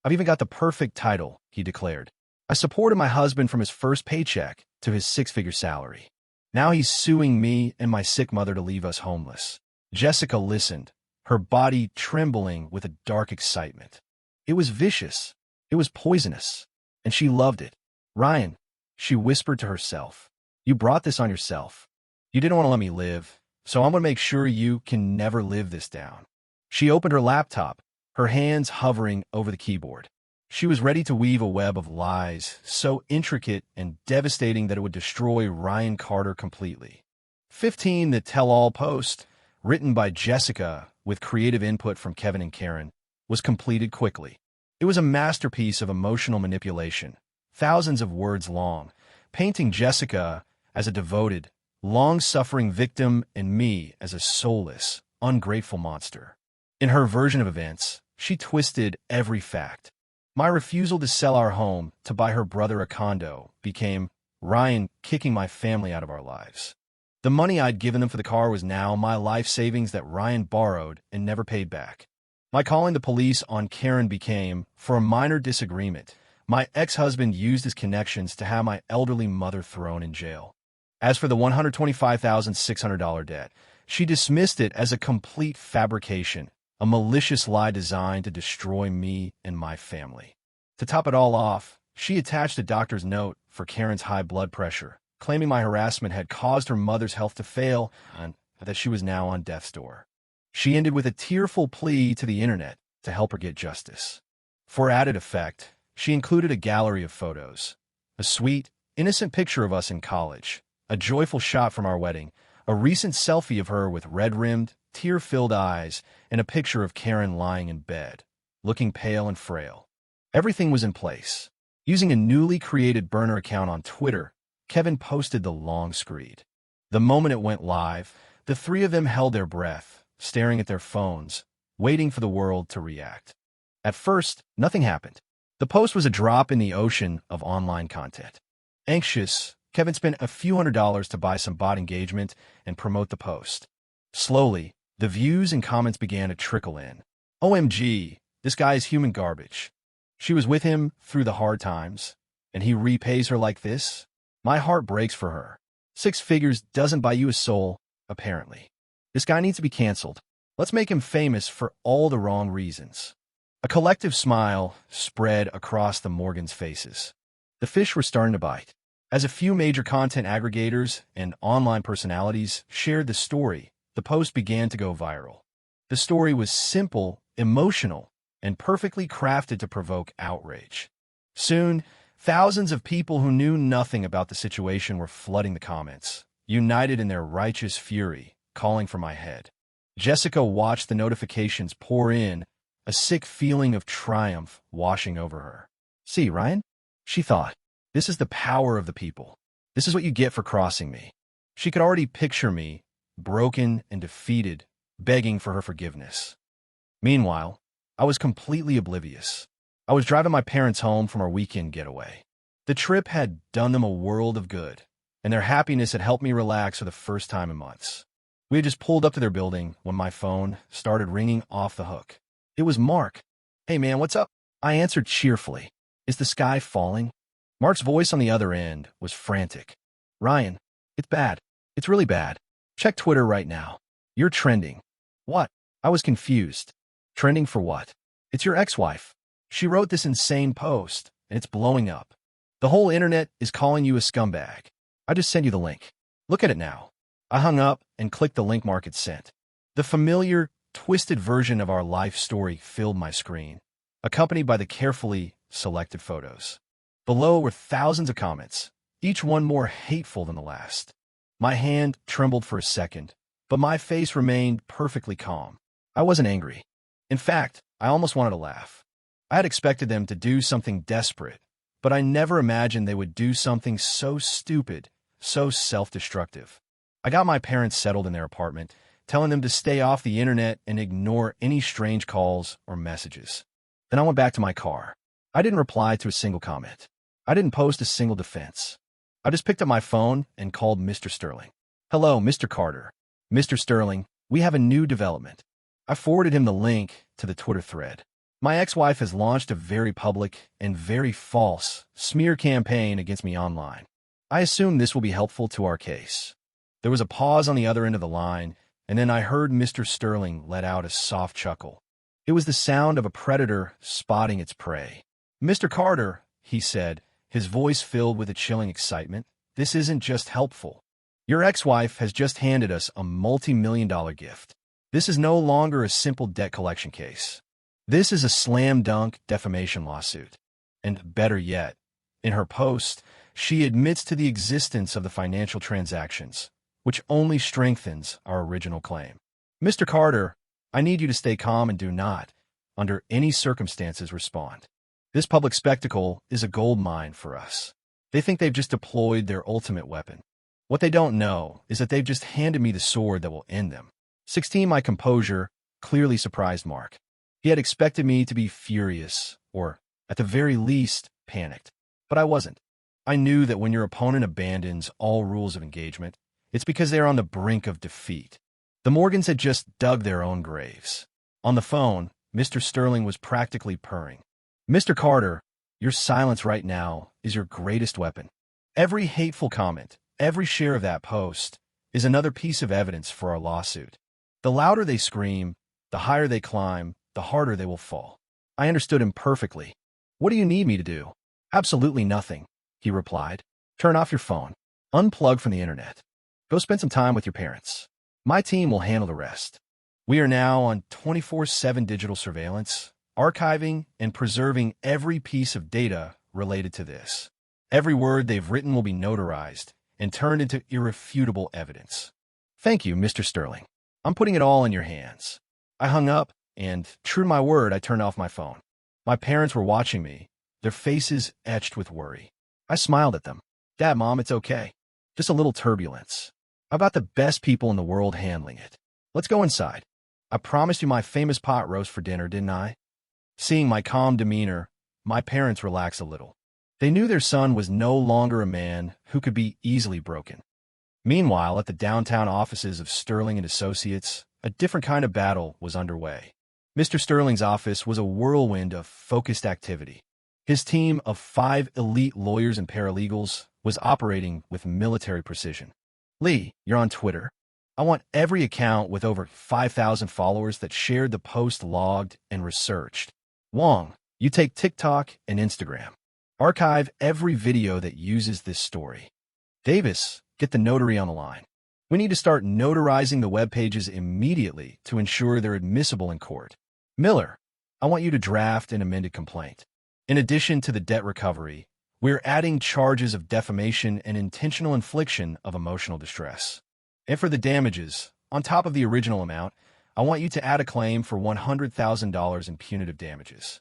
I've even got the perfect title, he declared. I supported my husband from his first paycheck to his 6-figure salary. Now he's suing me and my sick mother to leave us homeless. Jessica listened, her body trembling with a dark excitement. It was vicious. It was poisonous. And she loved it. Ryan, she whispered to herself, you brought this on yourself. You didn't want to let me live, so I'm going to make sure you can never live this down. She opened her laptop, her hands hovering over the keyboard. She was ready to weave a web of lies so intricate and devastating that it would destroy Ryan Carter completely. 15 The Tell-All post, written by Jessica with creative input from Kevin and Karen, was completed quickly. It was a masterpiece of emotional manipulation, thousands of words long, painting Jessica as a devoted, long-suffering victim and me as a soulless, ungrateful monster. In her version of events, she twisted every fact. My refusal to sell our home to buy her brother a condo became Ryan kicking my family out of our lives. The money I'd given them for the car was now my life savings that Ryan borrowed and never paid back. My calling the police on Karen became, for a minor disagreement, my ex-husband used his connections to have my elderly mother thrown in jail. As for the $125,600 debt, she dismissed it as a complete fabrication, a malicious lie designed to destroy me and my family. To top it all off, she attached a doctor's note for Karen's high blood pressure, claiming my harassment had caused her mother's health to fail and that she was now on death's door. She ended with a tearful plea to the internet to help her get justice. For added effect, she included a gallery of photos, a sweet, innocent picture of us in college, a joyful shot from our wedding, a recent selfie of her with red-rimmed, tear-filled eyes, and a picture of Karen lying in bed, looking pale and frail. Everything was in place. Using a newly created burner account on Twitter, Kevin posted the long screed. The moment it went live, the three of them held their breath, staring at their phones, waiting for the world to react. At first, nothing happened. The post was a drop in the ocean of online content. Anxious, Kevin spent a few $100s to buy some bot engagement and promote the post. Slowly, the views and comments began to trickle in. OMG, this guy is human garbage. She was with him through the hard times, and he repays her like this? My heart breaks for her. 6 figures doesn't buy you a soul, apparently. This guy needs to be canceled. Let's make him famous for all the wrong reasons. A collective smile spread across the Morgans' faces. The fish were starting to bite. As a few major content aggregators and online personalities shared the story, the post began to go viral. The story was simple, emotional, and perfectly crafted to provoke outrage. Soon, thousands of people who knew nothing about the situation were flooding the comments, united in their righteous fury, calling for my head. Jessica watched the notifications pour in, a sick feeling of triumph washing over her. See, Ryan? She thought, this is the power of the people. This is what you get for crossing me. She could already picture me, broken and defeated, begging for her forgiveness. Meanwhile, I was completely oblivious. I was driving my parents home from our weekend getaway. The trip had done them a world of good, and their happiness had helped me relax for the first time in months. We had just pulled up to their building when my phone started ringing off the hook. It was Mark. Hey man, what's up? I answered cheerfully. Is the sky falling? Mark's voice on the other end was frantic. Ryan, it's bad. It's really bad. Check Twitter right now. You're trending. What? I was confused. Trending for what? It's your ex-wife. She wrote this insane post, and it's blowing up. The whole internet is calling you a scumbag. I just sent you the link. Look at it now. I hung up and clicked the link Mark had sent. The familiar, twisted version of our life story filled my screen, accompanied by the carefully selected photos. Below were thousands of comments, each one more hateful than the last. My hand trembled for a second, but my face remained perfectly calm. I wasn't angry. In fact, I almost wanted to laugh. I had expected them to do something desperate, but I never imagined they would do something so stupid, so self-destructive. I got my parents settled in their apartment, telling them to stay off the internet and ignore any strange calls or messages. Then I went back to my car. I didn't reply to a single comment. I didn't post a single defense. I just picked up my phone and called Mr. Sterling. Hello, Mr. Carter. Mr. Sterling, we have a new development. I forwarded him the link to the Twitter thread. My ex-wife has launched a very public and very false smear campaign against me online. I assume this will be helpful to our case. There was a pause on the other end of the line, and then I heard Mr. Sterling let out a soft chuckle. It was the sound of a predator spotting its prey. Mr. Carter, he said, his voice filled with a chilling excitement, this isn't just helpful. Your ex-wife has just handed us a multi-million-dollar gift. This is no longer a simple debt collection case. This is a slam-dunk defamation lawsuit. And better yet, in her post, she admits to the existence of the financial transactions, which only strengthens our original claim. Mr. Carter, I need you to stay calm and do not, under any circumstances, respond. This public spectacle is a gold mine for us. They think they've just deployed their ultimate weapon. What they don't know is that they've just handed me the sword that will end them. 16. My composure clearly surprised Mark. He had expected me to be furious, or, at the very least, panicked. But I wasn't. I knew that when your opponent abandons all rules of engagement, it's because they are on the brink of defeat. The Morgans had just dug their own graves. On the phone, Mr. Sterling was practically purring. Mr. Carter, your silence right now is your greatest weapon. Every hateful comment, every share of that post, is another piece of evidence for our lawsuit. The louder they scream, the higher they climb, the harder they will fall. I understood him perfectly. What do you need me to do? Absolutely nothing, he replied. Turn off your phone. Unplug from the internet. Go spend some time with your parents. My team will handle the rest. We are now on 24/7 digital surveillance, archiving and preserving every piece of data related to this. Every word they've written will be notarized and turned into irrefutable evidence. Thank you, Mr. Sterling. I'm putting it all in your hands. I hung up, and, true to my word, I turned off my phone. My parents were watching me, their faces etched with worry. I smiled at them. Dad, Mom, it's okay. Just a little turbulence. I've got the best people in the world handling it. Let's go inside. I promised you my famous pot roast for dinner, didn't I? Seeing my calm demeanor, my parents relaxed a little. They knew their son was no longer a man who could be easily broken. Meanwhile, at the downtown offices of Sterling and Associates, a different kind of battle was underway. Mr. Sterling's office was a whirlwind of focused activity. His team of 5 elite lawyers and paralegals was operating with military precision. Lee, you're on Twitter. I want every account with over 5,000 followers that shared the post logged and researched. Wong, you take TikTok and Instagram. Archive every video that uses this story. Davis, get the notary on the line. We need to start notarizing the web pages immediately to ensure they're admissible in court. Miller, I want you to draft an amended complaint. In addition to the debt recovery, we're adding charges of defamation and intentional infliction of emotional distress. And for the damages, on top of the original amount, I want you to add a claim for $100,000 in punitive damages.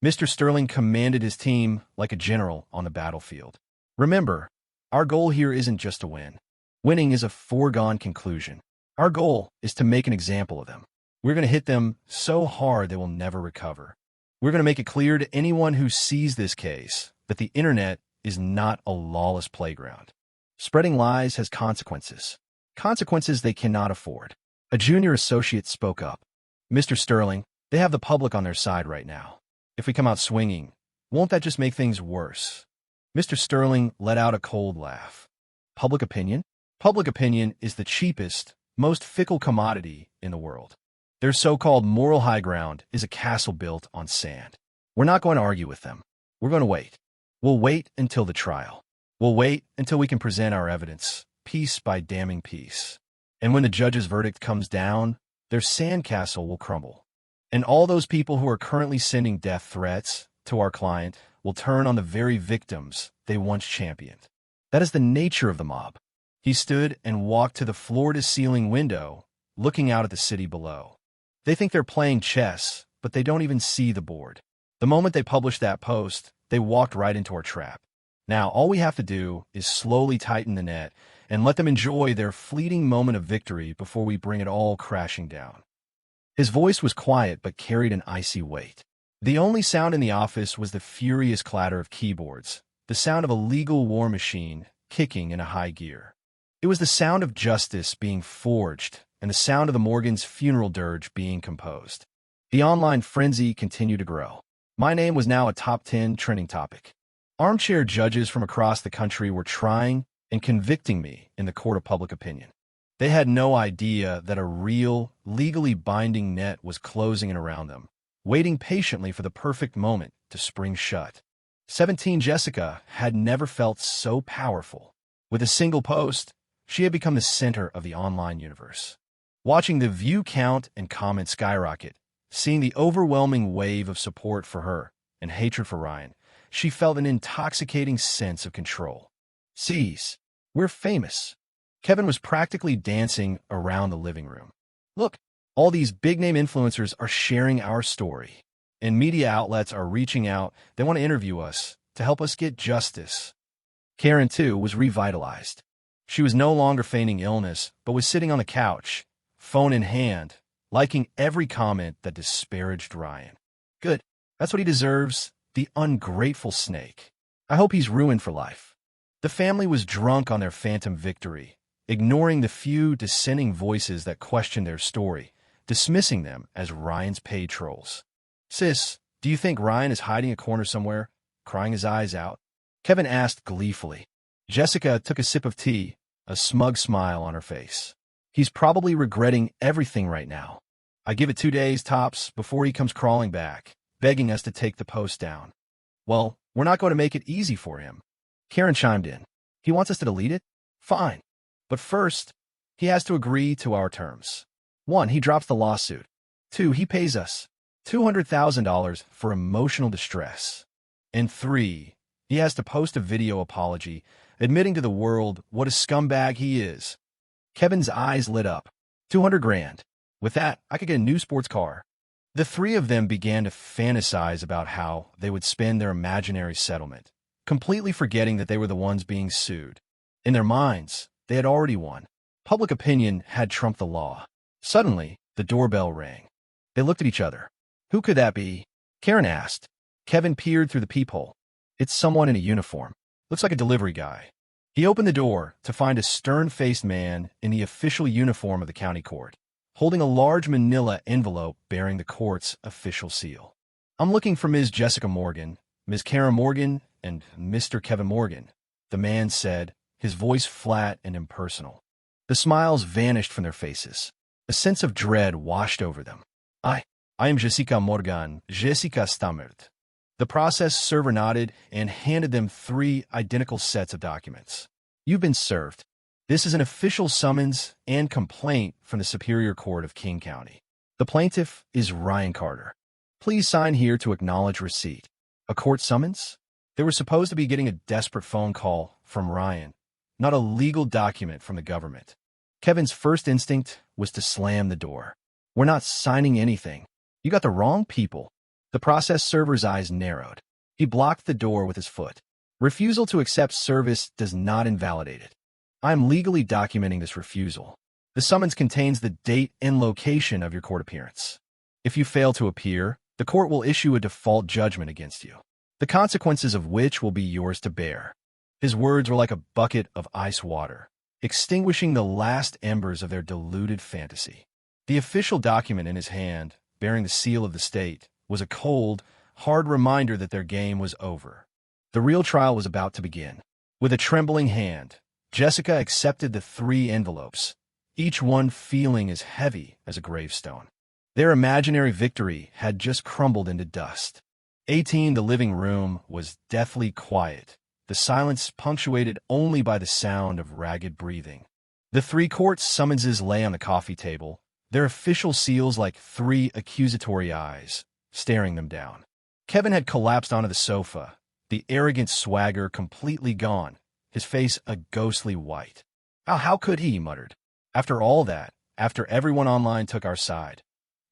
Mr. Sterling commanded his team like a general on the battlefield. Remember, our goal here isn't just to win. Winning is a foregone conclusion. Our goal is to make an example of them. We're going to hit them so hard they will never recover. We're going to make it clear to anyone who sees this case that the internet is not a lawless playground. Spreading lies has consequences. Consequences they cannot afford. A junior associate spoke up. Mr. Sterling, they have the public on their side right now. If we come out swinging, won't that just make things worse? Mr. Sterling let out a cold laugh. Public opinion? Public opinion is the cheapest, most fickle commodity in the world. Their so-called moral high ground is a castle built on sand. We're not going to argue with them. We're going to wait. We'll wait until the trial. We'll wait until we can present our evidence, piece by damning piece. And when the judge's verdict comes down, their sandcastle will crumble. And all those people who are currently sending death threats to our client will turn on the very victims they once championed. That is the nature of the mob. He stood and walked to the floor-to-ceiling window, looking out at the city below. They think they're playing chess, but they don't even see the board. The moment they published that post, they walked right into our trap. Now, all we have to do is slowly tighten the net and let them enjoy their fleeting moment of victory before we bring it all crashing down. His voice was quiet but carried an icy weight. The only sound in the office was the furious clatter of keyboards, the sound of a legal war machine kicking in a high gear. It was the sound of justice being forged and the sound of the Morgan's funeral dirge being composed. The online frenzy continued to grow. My name was now a top 10 trending topic. Armchair judges from across the country were trying and convicting me in the court of public opinion. They had no idea that a real, legally binding net was closing in around them, waiting patiently for the perfect moment to spring shut. 17 Jessica had never felt so powerful. With a single post, she had become the center of the online universe. Watching the view count and comments skyrocket, seeing the overwhelming wave of support for her and hatred for Ryan, she felt an intoxicating sense of control. Seize, we're famous. Kevin was practically dancing around the living room. Look, all these big-name influencers are sharing our story, and media outlets are reaching out. They want to interview us to help us get justice. Karen, too, was revitalized. She was no longer feigning illness, but was sitting on the couch, phone in hand, liking every comment that disparaged Ryan. Good. That's what he deserves, the ungrateful snake. I hope he's ruined for life. The family was drunk on their phantom victory, ignoring the few dissenting voices that questioned their story, dismissing them as Ryan's paid trolls. Sis, do you think Ryan is hiding a corner somewhere, crying his eyes out? Kevin asked gleefully. Jessica took a sip of tea, a smug smile on her face. He's probably regretting everything right now. I give it 2 days tops before he comes crawling back, begging us to take the post down. Well, we're not going to make it easy for him. Karen chimed in. He wants us to delete it? Fine. But first, he has to agree to our terms. 1, he drops the lawsuit. 2, he pays us $200,000 for emotional distress. And 3, he has to post a video apology admitting to the world what a scumbag he is. Kevin's eyes lit up. 200 grand. With that, I could get a new sports car. The 3 of them began to fantasize about how they would spend their imaginary settlement, completely forgetting that they were the ones being sued. In their minds, they had already won. Public opinion had trumped the law. Suddenly, the doorbell rang. They looked at each other. Who could that be? Karen asked. Kevin peered through the peephole. It's someone in a uniform. Looks like a delivery guy. He opened the door to find a stern-faced man in the official uniform of the county court, holding a large manila envelope bearing the court's official seal. "I'm looking for Ms. Jessica Morgan, Ms. Karen Morgan, and Mr. Kevin Morgan," the man said, his voice flat and impersonal. The smiles vanished from their faces. A sense of dread washed over them. I am Jessica Morgan, Jessica stammered. The process server nodded and handed them 3 identical sets of documents. "You've been served. This is an official summons and complaint from the Superior Court of King County. The plaintiff is Ryan Carter. Please sign here to acknowledge receipt." A court summons? They were supposed to be getting a desperate phone call from Ryan, not a legal document from the government. Kevin's first instinct was to slam the door. "We're not signing anything. You got the wrong people." The process server's eyes narrowed. He blocked the door with his foot. "Refusal to accept service does not invalidate it. I am legally documenting this refusal. The summons contains the date and location of your court appearance. If you fail to appear, the court will issue a default judgment against you, the consequences of which will be yours to bear." His words were like a bucket of ice water, extinguishing the last embers of their deluded fantasy. The official document in his hand, bearing the seal of the state, was a cold, hard reminder that their game was over. The real trial was about to begin. With a trembling hand, Jessica accepted the 3 envelopes, each one feeling as heavy as a gravestone. Their imaginary victory had just crumbled into dust. 18, the living room was deathly quiet, the silence punctuated only by the sound of ragged breathing. The 3 court summonses lay on the coffee table, their official seals like 3 accusatory eyes, staring them down. Kevin had collapsed onto the sofa, the arrogant swagger completely gone, his face a ghostly white. How could he?" muttered. "After all that, after everyone online took our side,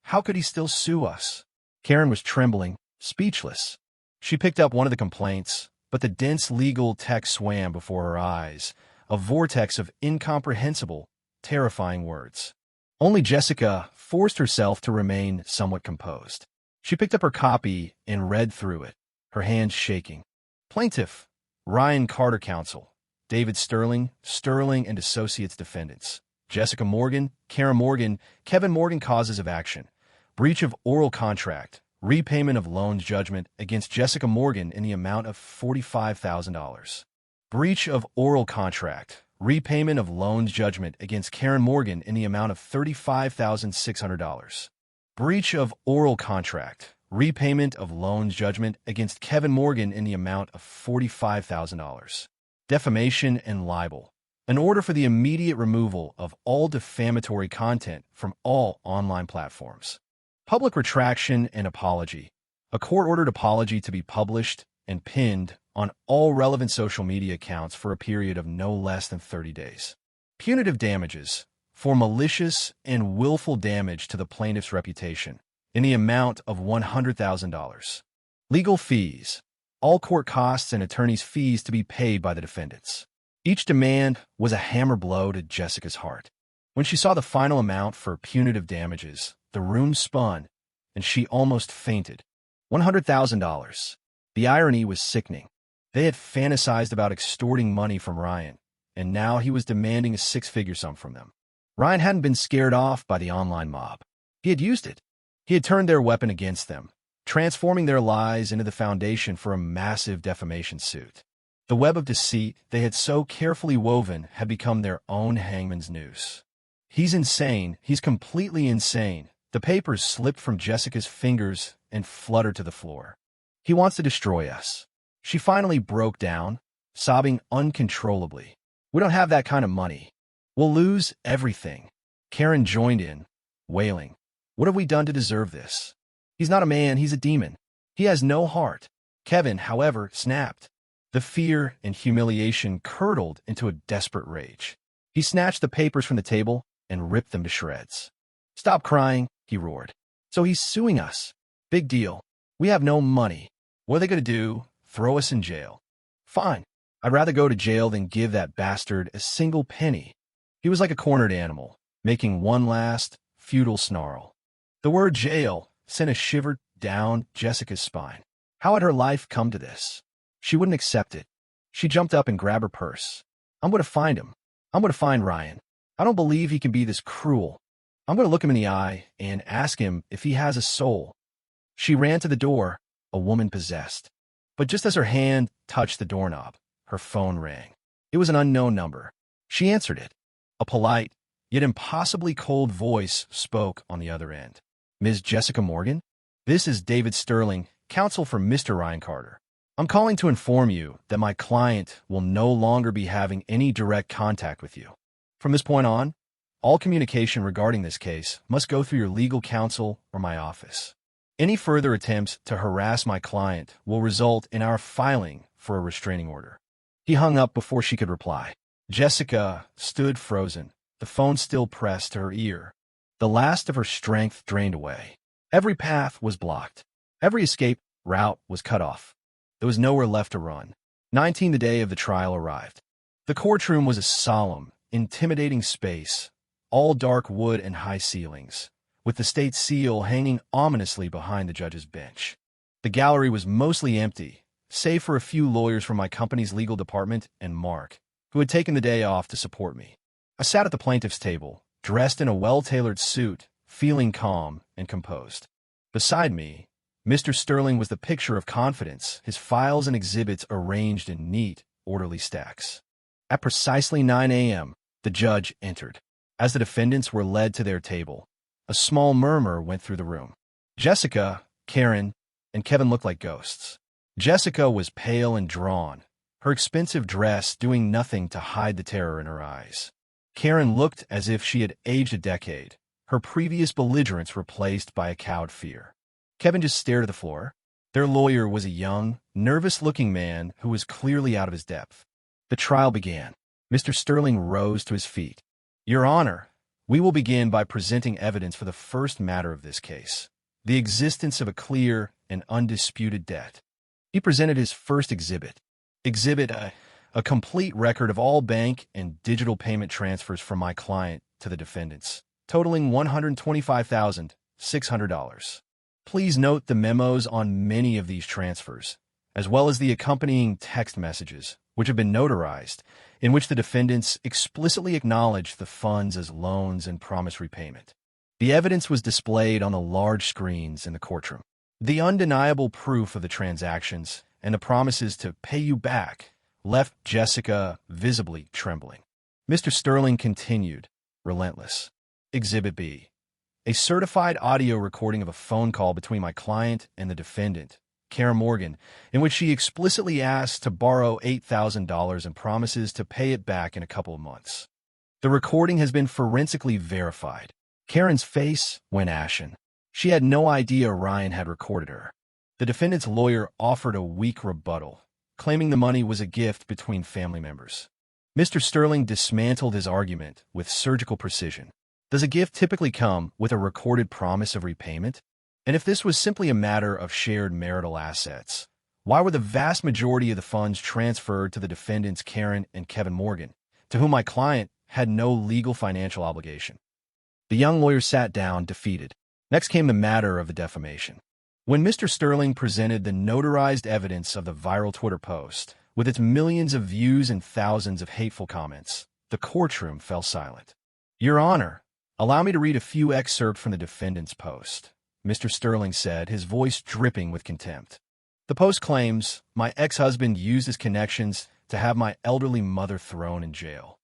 how could he still sue us?" Karen was trembling, speechless. She picked up one of the complaints, but the dense legal text swam before her eyes, a vortex of incomprehensible, terrifying words. Only Jessica forced herself to remain somewhat composed. She picked up her copy and read through it, her hands shaking. "Plaintiff, Ryan Carter Counsel, David Sterling, Sterling and Associates Defendants, Jessica Morgan, Karen Morgan, Kevin Morgan causes of action, breach of oral contract, repayment of loans judgment against Jessica Morgan in the amount of $45,000. Breach of oral contract, repayment of loans judgment against Karen Morgan in the amount of $35,600. Breach of oral contract, repayment of loans judgment against Kevin Morgan in the amount of $45,000. Defamation and libel. An order for the immediate removal of all defamatory content from all online platforms. Public retraction and apology. A court-ordered apology to be published and pinned on all relevant social media accounts for a period of no less than 30 days. Punitive damages for malicious and willful damage to the plaintiff's reputation in the amount of $100,000. Legal fees. All court costs and attorney's fees to be paid by the defendants. Each demand was a hammer blow to Jessica's heart. When she saw the final amount for punitive damages, the room spun, and she almost fainted. $100,000. The irony was sickening. They had fantasized about extorting money from Ryan, and now he was demanding a 6-figure sum from them. Ryan hadn't been scared off by the online mob. He had used it. He had turned their weapon against them, transforming their lies into the foundation for a massive defamation suit. The web of deceit they had so carefully woven had become their own hangman's noose. "He's insane. He's completely insane." The papers slipped from Jessica's fingers and fluttered to the floor. "He wants to destroy us." She finally broke down, sobbing uncontrollably. "We don't have that kind of money. We'll lose everything." Karen joined in, wailing. "What have we done to deserve this? He's not a man, he's a demon. He has no heart." Kevin, however, snapped. The fear and humiliation curdled into a desperate rage. He snatched the papers from the table and ripped them to shreds. "Stop crying," he roared. "So he's suing us. Big deal. We have no money. What are they going to do? Throw us in jail? Fine. I'd rather go to jail than give that bastard a single penny." He was like a cornered animal, making one last, futile snarl. The word jail sent a shiver down Jessica's spine. How had her life come to this? She wouldn't accept it. She jumped up and grabbed her purse. I'm going to find him. I'm going to find Ryan. I don't believe he can be this cruel. I'm going to look him in the eye and ask him if he has a soul. She ran to the door, a woman possessed. But just as her hand touched the doorknob, her phone rang. It was an unknown number. She answered it. A polite, yet impossibly cold voice spoke on the other end. Ms. Jessica Morgan? This is David Sterling, counsel for Mr. Ryan Carter. I'm calling to inform you that my client will no longer be having any direct contact with you. From this point on, all communication regarding this case must go through your legal counsel or my office. Any further attempts to harass my client will result in our filing for a restraining order. He hung up before she could reply. Jessica stood frozen, the phone still pressed to her ear. The last of her strength drained away. Every path was blocked. Every escape route was cut off. There was nowhere left to run. 19, the day of the trial arrived. The courtroom was a solemn, intimidating space, all dark wood and high ceilings, with the state seal hanging ominously behind the judge's bench. The gallery was mostly empty, save for a few lawyers from my company's legal department and Mark, who had taken the day off to support me. I sat at the plaintiff's table, dressed in a well-tailored suit, feeling calm and composed. Beside me, Mr. Sterling was the picture of confidence, his files and exhibits arranged in neat, orderly stacks. At precisely 9 a.m., the judge entered. As the defendants were led to their table, a small murmur went through the room. Jessica, Karen, and Kevin looked like ghosts. Jessica was pale and drawn, her expensive dress doing nothing to hide the terror in her eyes. Karen looked as if she had aged a decade, her previous belligerence replaced by a cowed fear. Kevin just stared at the floor. Their lawyer was a young, nervous-looking man who was clearly out of his depth. The trial began. Mr. Sterling rose to his feet. Your Honor, we will begin by presenting evidence for the first matter of this case, the existence of a clear and undisputed debt. He presented his first exhibit. Exhibit a complete record of all bank and digital payment transfers from my client to the defendants, totaling $125,600. Please note the memos on many of these transfers, as well as the accompanying text messages, which have been notarized, in which the defendants explicitly acknowledged the funds as loans and promised repayment. The evidence was displayed on the large screens in the courtroom. The undeniable proof of the transactions and the promises to pay you back left Jessica visibly trembling. Mr. Sterling continued, relentless. Exhibit B. A certified audio recording of a phone call between my client and the defendant, Karen Morgan, in which she explicitly asked to borrow $8,000 and promises to pay it back in a couple of months. The recording has been forensically verified. Karen's face went ashen. She had no idea Ryan had recorded her. The defendant's lawyer offered a weak rebuttal, claiming the money was a gift between family members. Mr. Sterling dismantled his argument with surgical precision. Does a gift typically come with a recorded promise of repayment? And if this was simply a matter of shared marital assets, why were the vast majority of the funds transferred to the defendants Karen and Kevin Morgan, to whom my client had no legal financial obligation? The young lawyer sat down, defeated. Next came the matter of the defamation. When Mr. Sterling presented the notarized evidence of the viral Twitter post, with its millions of views and thousands of hateful comments, the courtroom fell silent. Your Honor, allow me to read a few excerpts from the defendant's post, Mr. Sterling said, his voice dripping with contempt. The post claims, my ex-husband used his connections to have my elderly mother thrown in jail.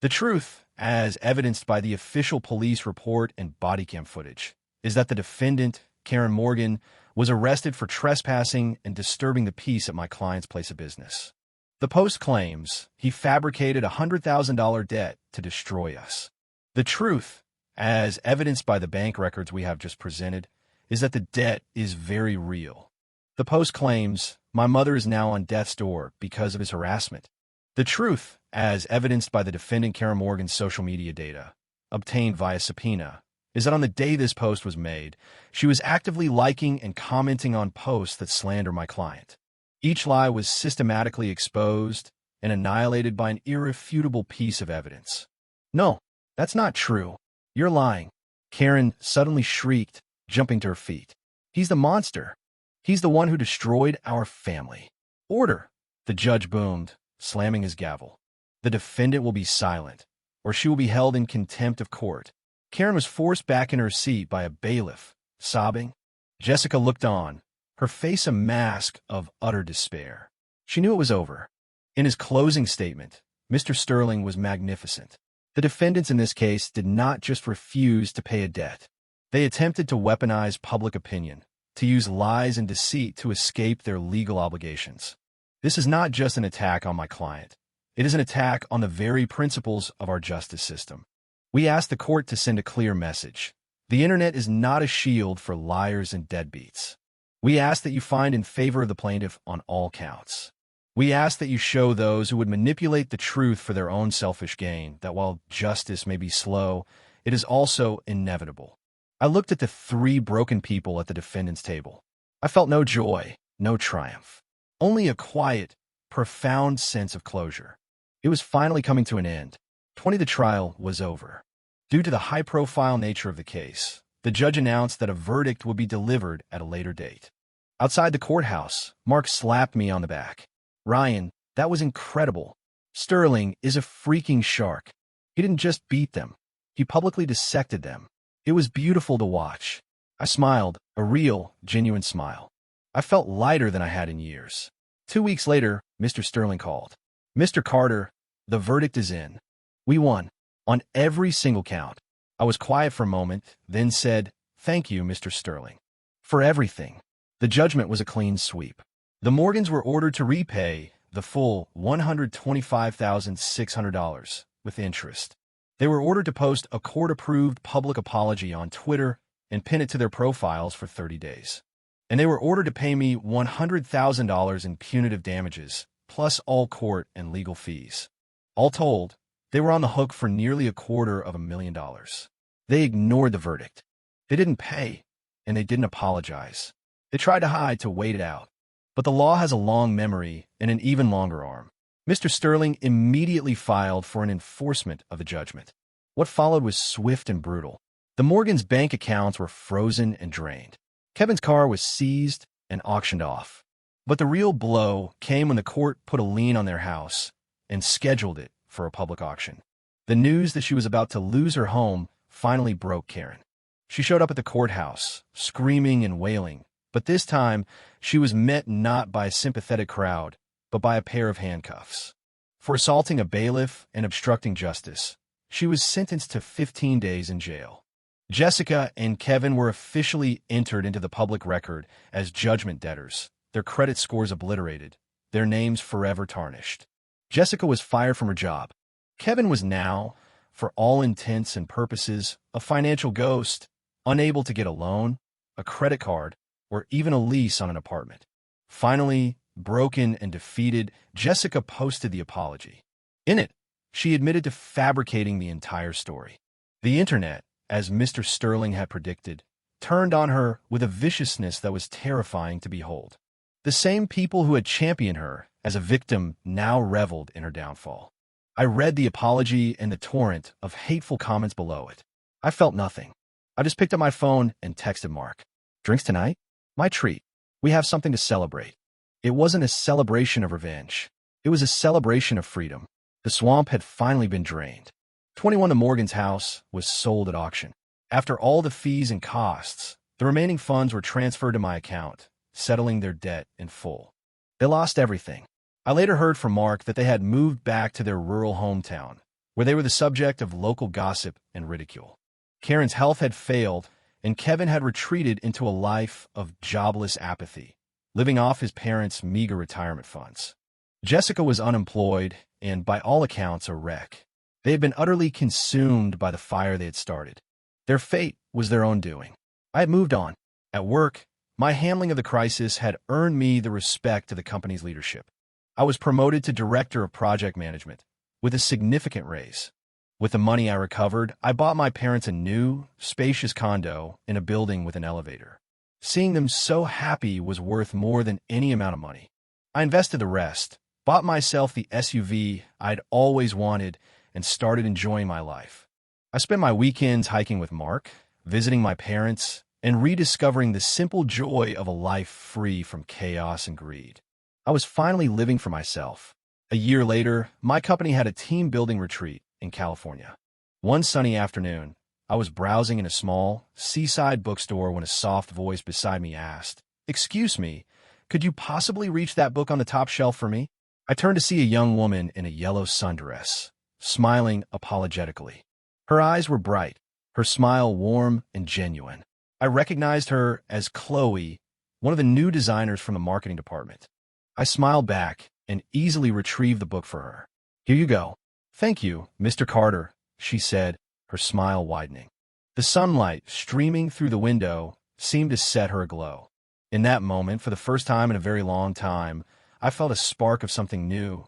The truth, as evidenced by the official police report and body cam footage, is that the defendant, Karen Morgan, was arrested for trespassing and disturbing the peace at my client's place of business. The post claims he fabricated a $100,000 debt to destroy us. The truth, as evidenced by the bank records we have just presented, is that the debt is very real. The post claims my mother is now on death's door because of his harassment. The truth, as evidenced by the defendant Karen Morgan's social media data, obtained via subpoena, is that on the day this post was made, she was actively liking and commenting on posts that slander my client. Each lie was systematically exposed and annihilated by an irrefutable piece of evidence. No, that's not true. You're lying. Karen suddenly shrieked, jumping to her feet. He's the monster. He's the one who destroyed our family. Order. The judge boomed, slamming his gavel. The defendant will be silent, or she will be held in contempt of court. Karen was forced back in her seat by a bailiff, sobbing. Jessica looked on, her face a mask of utter despair. She knew it was over. In his closing statement, Mr. Sterling was magnificent. The defendants in this case did not just refuse to pay a debt. They attempted to weaponize public opinion, to use lies and deceit to escape their legal obligations. This is not just an attack on my client. It is an attack on the very principles of our justice system. We ask the court to send a clear message. The internet is not a shield for liars and deadbeats. We ask that you find in favor of the plaintiff on all counts. We ask that you show those who would manipulate the truth for their own selfish gain that while justice may be slow, it is also inevitable. I looked at the three broken people at the defendant's table. I felt no joy, no triumph, only a quiet, profound sense of closure. It was finally coming to an end. The trial was over. Due to the high-profile nature of the case, the judge announced that a verdict would be delivered at a later date. Outside the courthouse, Mark slapped me on the back. "Ryan, that was incredible. Sterling is a freaking shark. He didn't just beat them. He publicly dissected them. It was beautiful to watch." I smiled, a real, genuine smile. I felt lighter than I had in years. 2 weeks later, Mr. Sterling called. "Mr. Carter, the verdict is in. We won. On every single count." I was quiet for a moment, then said, "Thank you, Mr. Sterling, for everything." The judgment was a clean sweep. The Morgans were ordered to repay the full $125,600 with interest. They were ordered to post a court-approved public apology on Twitter and pin it to their profiles for 30 days. And they were ordered to pay me $100,000 in punitive damages, plus all court and legal fees. All told, they were on the hook for nearly $250,000. They ignored the verdict. They didn't pay, and they didn't apologize. They tried to hide to wait it out. But the law has a long memory and an even longer arm. Mr. Sterling immediately filed for an enforcement of the judgment. What followed was swift and brutal. The Morgans' bank accounts were frozen and drained. Kevin's car was seized and auctioned off. But the real blow came when the court put a lien on their house and scheduled it for a public auction. The news that she was about to lose her home finally broke Karen. She showed up at the courthouse, screaming and wailing, but this time she was met not by a sympathetic crowd, but by a pair of handcuffs. For assaulting a bailiff and obstructing justice, she was sentenced to 15 days in jail. Jessica and Kevin were officially entered into the public record as judgment debtors, their credit scores obliterated, their names forever tarnished. Jessica was fired from her job. Kevin was now, for all intents and purposes, a financial ghost, unable to get a loan, a credit card, or even a lease on an apartment. Finally, broken and defeated, Jessica posted the apology. In it, she admitted to fabricating the entire story. The internet, as Mr. Sterling had predicted, turned on her with a viciousness that was terrifying to behold. The same people who had championed her as a victim now reveled in her downfall. I read the apology and the torrent of hateful comments below it. I felt nothing. I just picked up my phone and texted Mark. "Drinks tonight? My treat. We have something to celebrate." It wasn't a celebration of revenge. It was a celebration of freedom. The swamp had finally been drained. 21 The Morgans' house was sold at auction. After all the fees and costs, the remaining funds were transferred to my account, settling their debt in full. They lost everything. I later heard from Mark that they had moved back to their rural hometown, where they were the subject of local gossip and ridicule. Karen's health had failed, and Kevin had retreated into a life of jobless apathy, living off his parents' meager retirement funds. Jessica was unemployed and, by all accounts, a wreck. They had been utterly consumed by the fire they had started. Their fate was their own doing. I had moved on. At work, my handling of the crisis had earned me the respect of the company's leadership. I was promoted to director of project management, with a significant raise. With the money I recovered, I bought my parents a new, spacious condo in a building with an elevator. Seeing them so happy was worth more than any amount of money. I invested the rest, bought myself the SUV I'd always wanted, and started enjoying my life. I spent my weekends hiking with Mark, visiting my parents, and rediscovering the simple joy of a life free from chaos and greed. I was finally living for myself. A year later, my company had a team-building retreat in California. One sunny afternoon, I was browsing in a small, seaside bookstore when a soft voice beside me asked, "Excuse me, could you possibly reach that book on the top shelf for me?" I turned to see a young woman in a yellow sundress, smiling apologetically. Her eyes were bright, her smile warm and genuine. I recognized her as Chloe, one of the new designers from the marketing department. I smiled back and easily retrieved the book for her. "Here you go." "Thank you, Mr. Carter," she said, her smile widening. The sunlight streaming through the window seemed to set her aglow. In that moment, for the first time in a very long time, I felt a spark of something new,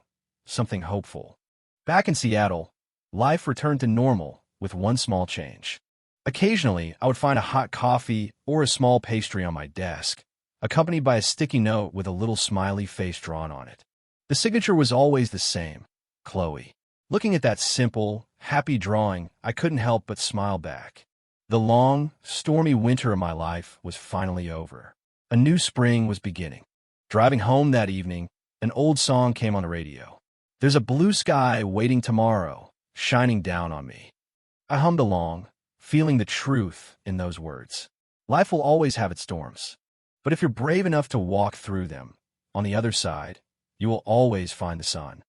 something hopeful. Back in Seattle, life returned to normal with one small change. Occasionally, I would find a hot coffee or a small pastry on my desk, accompanied by a sticky note with a little smiley face drawn on it. The signature was always the same, Chloe. Looking at that simple, happy drawing, I couldn't help but smile back. The long, stormy winter of my life was finally over. A new spring was beginning. Driving home that evening, an old song came on the radio. "There's a blue sky waiting tomorrow, shining down on me." I hummed along, feeling the truth in those words. Life will always have its storms, but if you're brave enough to walk through them, on the other side, you will always find the sun.